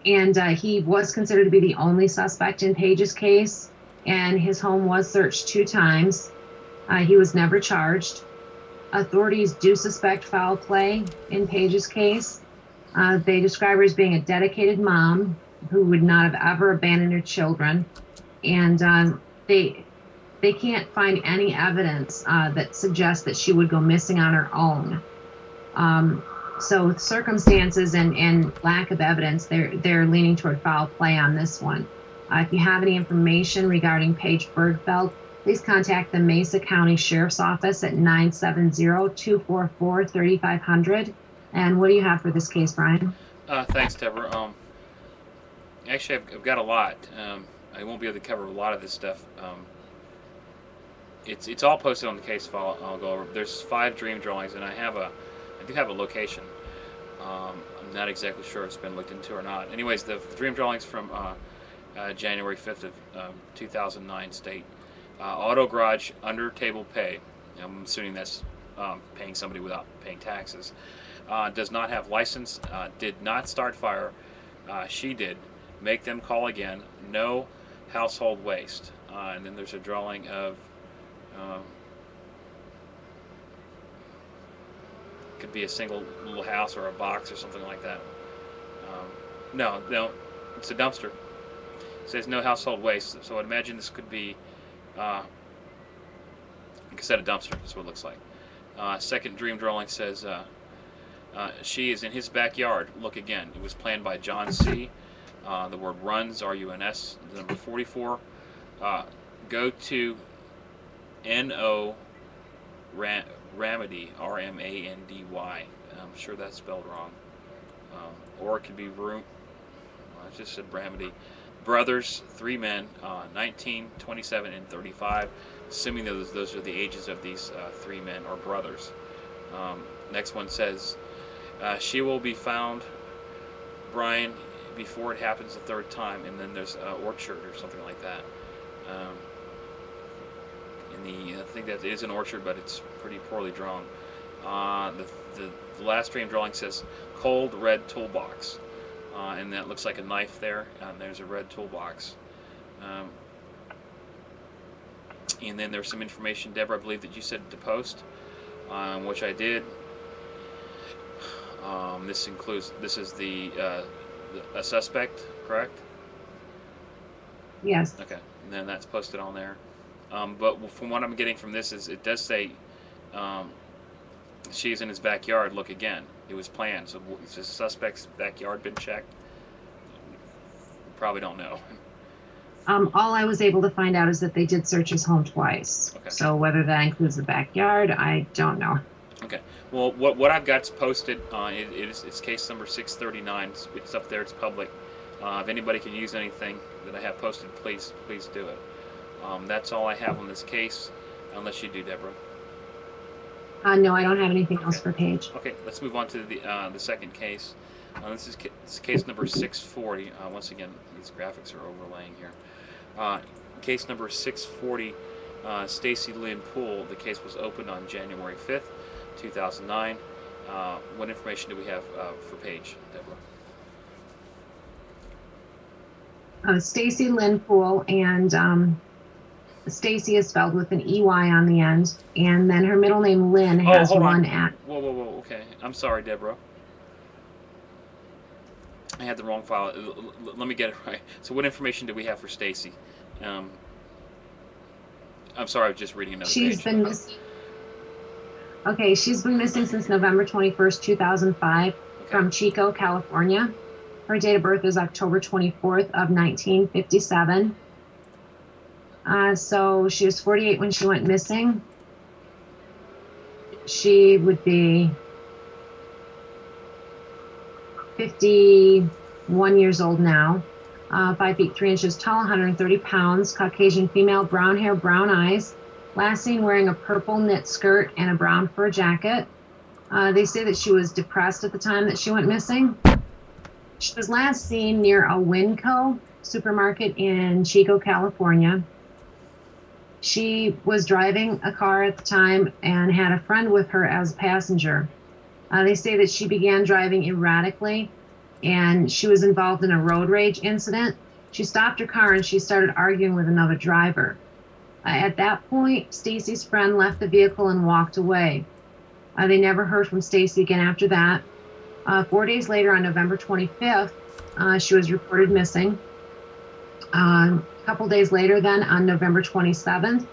And he was considered to be the only suspect in Paige's case, and his home was searched 2 times. He was never charged. Authorities do suspect foul play in Paige's case. They describe her as being a dedicated mom who would not have ever abandoned her children. And they can't find any evidence that suggests that she would go missing on her own. So with circumstances and lack of evidence, they're leaning toward foul play on this one. If you have any information regarding Paige Birgfeld, please contact the Mesa County Sheriff's Office at 970-244-3500. And what do you have for this case, Brian? Thanks, Deborah. Actually, I've got a lot. I won't be able to cover a lot of this stuff. It's all posted on the case file. I'll go over. There's 5 dream drawings, and I do have a location. I'm not exactly sure if it's been looked into or not. Anyways, the dream drawings from January 5th of 2009 state auto garage under table pay. I'm assuming that's paying somebody without paying taxes. Does not have license. Did not start fire. She did. Make them call again. No household waste. And then there's a drawing of could be a single little house or a box or something like that. No, it's a dumpster. It says no household waste, so I'd imagine this could be, like I said, a dumpster. That's what it looks like. Second dream drawing says she is in his backyard. Look again. It was planned by John C. The word runs, R-U-N-S. Number 44. Go to N-O Ramady, R-M-A-N-D-Y. I'm sure that's spelled wrong. Or it could be room. I just said Ramady. Brothers, 3 men, 19, 27, and 35. Assuming those are the ages of these 3 men or brothers. Next one says, she will be found, Brian, before it happens the 3rd time. And then there's orchard or something like that. I think that is an orchard, but it's pretty poorly drawn. The last dream drawing says cold red toolbox, and that looks like a knife there, and there's a red toolbox. And then there's some information, Deborah, I believe that you said to post, which I did. This is a suspect, correct? Yes. Okay, and then that's posted on there. But from what I'm getting from this is it does say she's in his backyard. Look again. It was planned. So has the suspect's backyard been checked? Probably don't know. All I was able to find out is that they did search his home twice. Okay. So whether that includes the backyard, I don't know. Okay. Well, what I've got's posted. It's case number 639. It's up there. It's public. If anybody can use anything that I have posted, please do it. That's all I have on this case, unless you do, Deborah. No, I don't have anything else for Paige. Okay, let's move on to the second case. This is case number 640. Once again, these graphics are overlaying here. Case number 640, Stacey Lynn Poole. The case was opened on January 5th, 2009. What information do we have for Paige, Deborah? Stacey Lynn Poole, and Stacey is spelled with an EY on the end, and then her middle name Lynn has one at. Whoa, okay. I'm sorry, Deborah. I had the wrong file. Let me get it right. So what information do we have for Stacey? I'm sorry, I was just reading another page. She's been missing. Okay, she's been missing since November 21st, 2005, from Chico, California. Her date of birth is October 24th of 1957. So she was 48 when she went missing. She would be 51 years old now. 5 feet 3 inches tall, 130 pounds, Caucasian female, brown hair, brown eyes. Last seen wearing a purple knit skirt and a brown fur jacket. They say that she was depressed at the time that she went missing. She was last seen near a Winco supermarket in Chico, California. She was driving a car at the time and had a friend with her as a passenger. They say that she began driving erratically and she was involved in a road rage incident. She stopped her car and she started arguing with another driver. At that point, Stacey's friend left the vehicle and walked away. They never heard from Stacey again after that. 4 days later, on November 25th, she was reported missing. A couple days later then, on November 27th,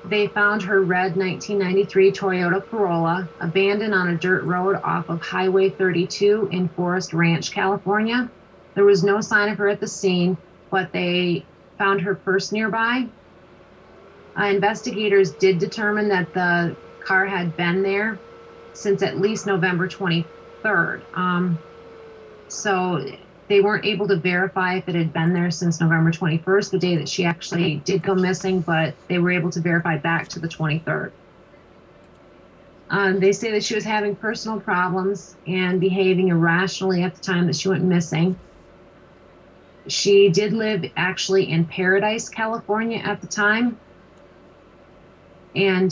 they found her red 1993 Toyota Corolla abandoned on a dirt road off of Highway 32 in Forest Ranch, California. There was no sign of her at the scene, but they found her purse nearby. Investigators did determine that the car had been there since at least November 23rd. So they weren't able to verify if it had been there since November 21st, the day that she actually did go missing, but they were able to verify back to the 23rd. They say that she was having personal problems and behaving irrationally at the time that she went missing. She did live actually in Paradise, California at the time. And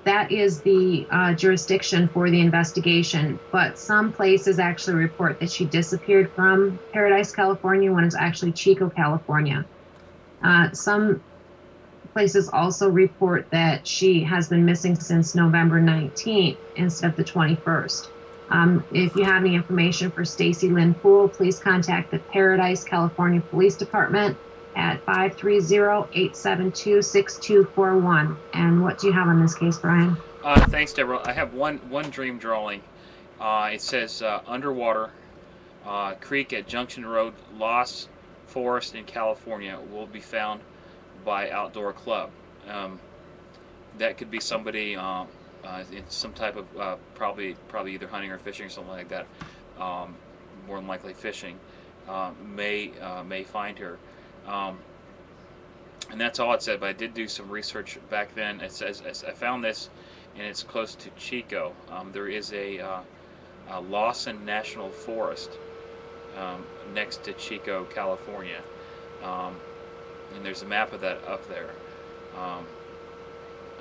that is the jurisdiction for the investigation. But some places actually report that she disappeared from Paradise, California, when it's actually Chico, California. Some places also report that she has been missing since November 19th instead of the 21st. If you have any information for Stacey Lynn Poole, please contact the Paradise, California Police Department at 530-872-6241. And what do you have on this case, Brian? Thanks, Deborah. I have one dream drawing. It says underwater creek at Junction Road, Lost Forest in California will be found by Outdoor Club. That could be somebody in some type of probably either hunting or fishing or something like that. More than likely fishing. May find her. And that's all it said. But I did do some research back then. It says I found this, and it's close to Chico. There is a Lawson National Forest next to Chico, California. And there's a map of that up there.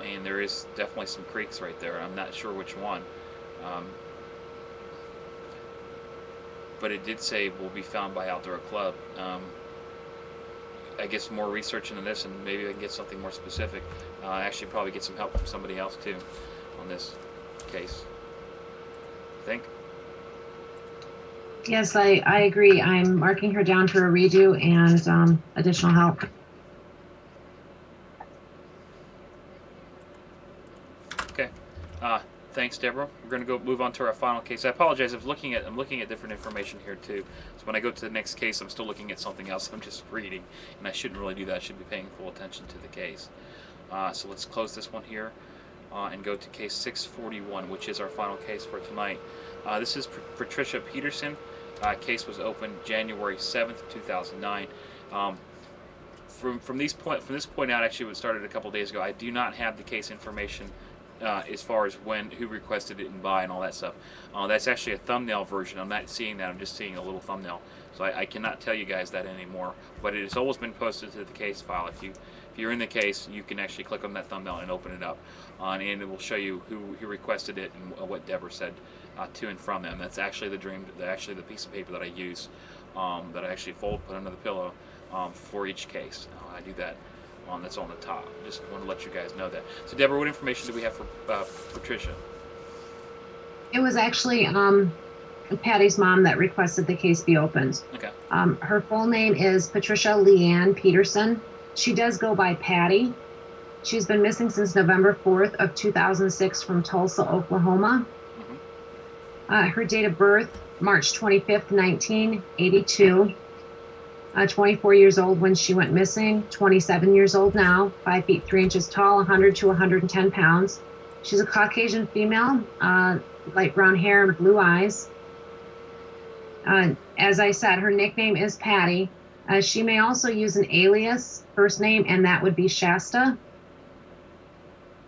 And there is definitely some creeks right there. I'm not sure which one. But it did say will be found by Outdoor Club. I guess more research into this, and maybe I can get something more specific. Actually, probably get some help from somebody else too on this case. Think? Yes, I agree. I'm marking her down for a redo and additional help. Okay. Thanks, Deborah. We're going to go move on to our final case. I apologize. I'm looking at different information here too. So when I go to the next case, I'm still looking at something else. I'm just reading, and I shouldn't really do that. I should be paying full attention to the case. So let's close this one here and go to case 641, which is our final case for tonight. This is Patricia Peterson. Case was opened January 7th, 2009. From this point out, actually, it started a couple days ago. I do not have the case information as far as who requested it and by and all that stuff. That's actually a thumbnail version. I'm not seeing that. I'm just seeing a little thumbnail. So I cannot tell you guys that anymore. But it has always been posted to the case file. If you're in the case, you can actually click on that thumbnail and open it up, and it will show you who requested it and what Deborah said to and from them. That's actually the piece of paper that I use, that I actually fold, put under the pillow for each case. I do that. That's on the top. Just want to let you guys know that. So, Deborah, what information do we have for Patricia? It was actually Patty's mom that requested the case be opened. Okay. Her full name is Patricia Leanne Peterson. She does go by Patty. She's been missing since November 4th of 2006 from Tulsa, Oklahoma. Mm-hmm. Her date of birth, March 25th, 1982. 24 years old when she went missing, 27 years old now, 5 feet 3 inches tall, 100 to 110 pounds. She's a Caucasian female, light brown hair and blue eyes. As I said, her nickname is Patty. She may also use an alias first name, and that would be Shasta.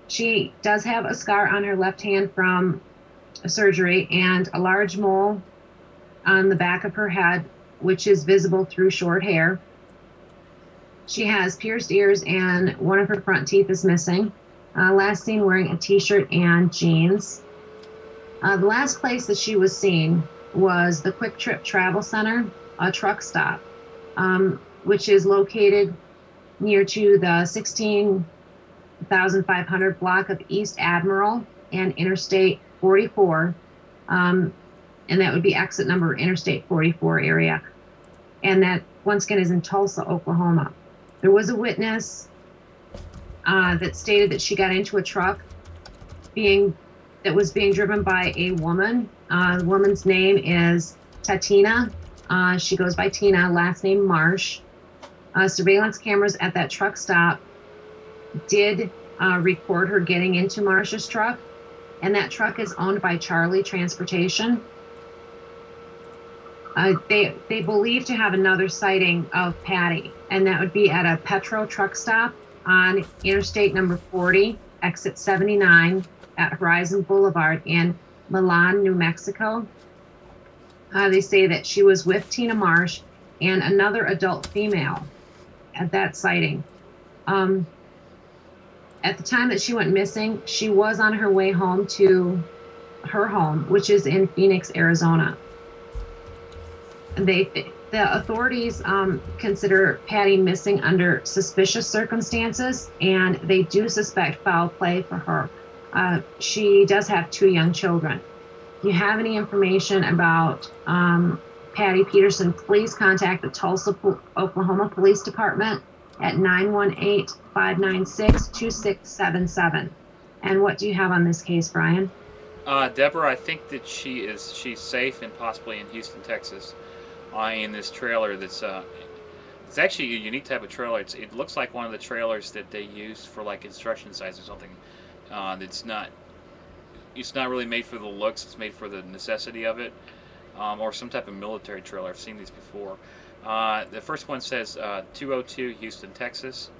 She does have a scar on her left hand from surgery and a large mole on the back of her head, which is visible through short hair. She has pierced ears and one of her front teeth is missing. Last seen wearing a t-shirt and jeans. The last place that she was seen was the Quick Trip Travel Center, a truck stop, which is located near to the 16,500 block of East Admiral and Interstate 44. And that would be exit number Interstate 44 area. And that, once again, is in Tulsa, Oklahoma. There was a witness that stated that she got into a truck that was being driven by a woman. The woman's name is Tatina. She goes by Tina, last name Marsh. Surveillance cameras at that truck stop did record her getting into Marsh's truck. And that truck is owned by Charlie Transportation. They believe to have another sighting of Patty, and that would be at a Petro truck stop on Interstate number 40, exit 79 at Horizon Boulevard in Milan, New Mexico. They say that she was with Tina Marsh and another adult female at that sighting. At the time that she went missing, she was on her way home to her home, which is in Phoenix, Arizona. The authorities consider Patty missing under suspicious circumstances, and they do suspect foul play for her. She does have 2 young children. If you have any information about Patty Peterson, please contact the Tulsa, Oklahoma Police Department at 918-596-2677. And what do you have on this case, Brian? Deborah, I think that she's safe and possibly in Houston, Texas, in this trailer that's it's actually a unique type of trailer. It looks like one of the trailers that they use for like construction sites or something. It's not really made for the looks. It's made for the necessity of it, or some type of military trailer. I've seen these before. The first one says 202 Houston, Texas.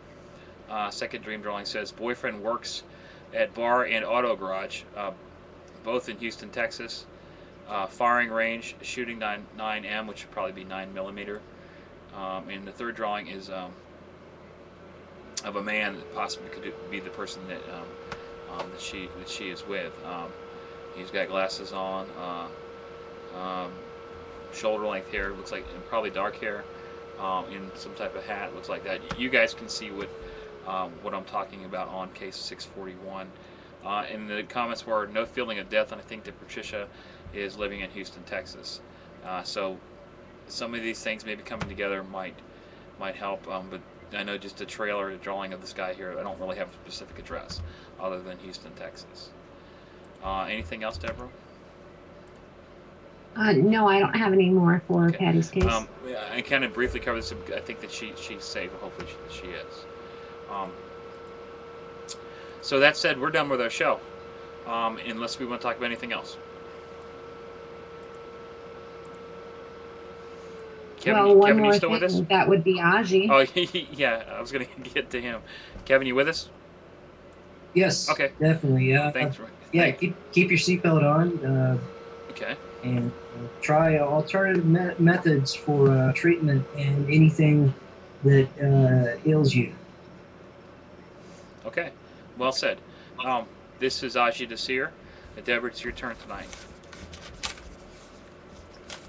Second dream drawing says boyfriend works at bar and auto garage, both in Houston, Texas. Firing range, shooting 9M, which would probably be 9mm. And the third drawing is of a man that possibly could be the person that she is with. He's got glasses on, shoulder length hair, looks like, and probably dark hair, in some type of hat, looks like that. You guys can see what I'm talking about on case 641. And the comments were no feeling of death, and I think that Patricia is living in Houston, Texas. So some of these things maybe coming together might help, but I know just a trailer, a drawing of this guy here, I don't really have a specific address other than Houston, Texas. Anything else, Deborah? No, I don't have any more for Okay. Patty's case. I kind of briefly covered this. I think that she's safe, and hopefully she is. So that said, we're done with our show, unless we want to talk about anything else. Kevin, well, one Kevin, more you still with us? thing, that would be Aji. Oh, yeah, I was going to get to him. Kevin, you with us? Yes. Okay. Definitely. Thanks. Keep your seatbelt on. Okay. And try alternative methods for treatment and anything that ails you. Okay. Well said. This is Aji Desir. Deborah, it's your turn tonight.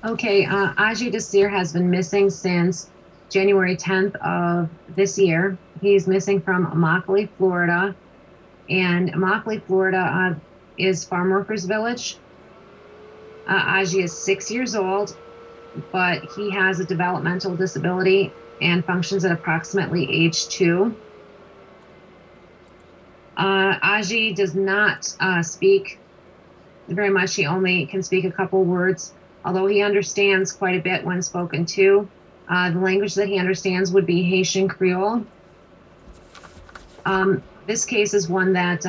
Okay, Aji Desir has been missing since January 10th of this year. He's missing from Immokalee, Florida. And Immokalee, Florida is Farm Workers Village. Aji is 6 years old, but he has a developmental disability and functions at approximately age 2. Aji does not speak very much. He only can speak a couple words, although he understands quite a bit when spoken to. The language that he understands would be Haitian Creole. This case is one that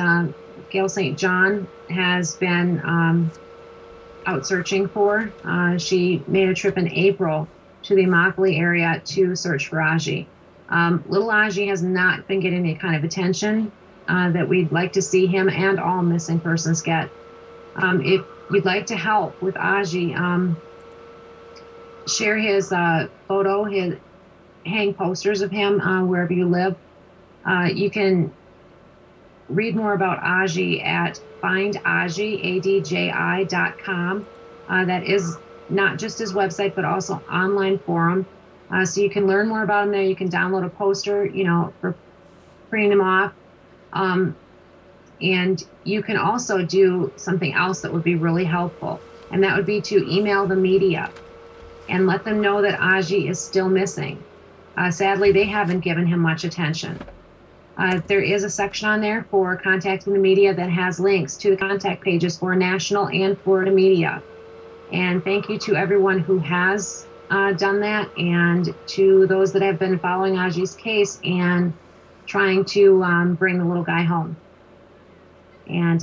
Gail St. John has been out searching for. She made a trip in April to the Immokalee area to search for Aji. Little Aji has not been getting the kind of attention that we'd like to see him and all missing persons get. If you'd like to help with Aji, share his photo, hang posters of him wherever you live. You can read more about Aji at findaji.com. That is not just his website, but also online forum. So you can learn more about him there. You can download a poster, for printing him off. And you can also do something else that would be really helpful, and that would be to email the media and let them know that Aji is still missing. Sadly, they haven't given him much attention. There is a section on there for contacting the media that has links to the contact pages for national and Florida media. And thank you to everyone who has done that, and to those that have been following Aji's case and trying to bring the little guy home. And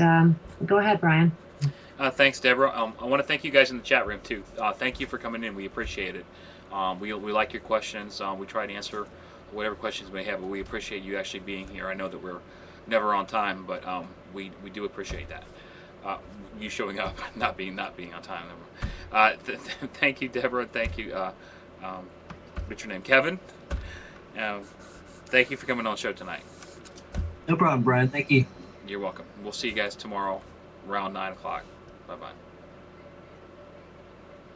go ahead, Brian. Thanks, Deborah. I want to thank you guys in the chat room too. Thank you for coming in. We appreciate it. We like your questions. We try to answer whatever questions you may have, but we appreciate you actually being here. I know that we're never on time, but we do appreciate that. You showing up, not being on time. Thank you, Deborah. Thank you. What's your name, Kevin? Thank you for coming on the show tonight. No problem, Brian. Thank you. You're welcome. We'll see you guys tomorrow around 9 o'clock. Bye-bye.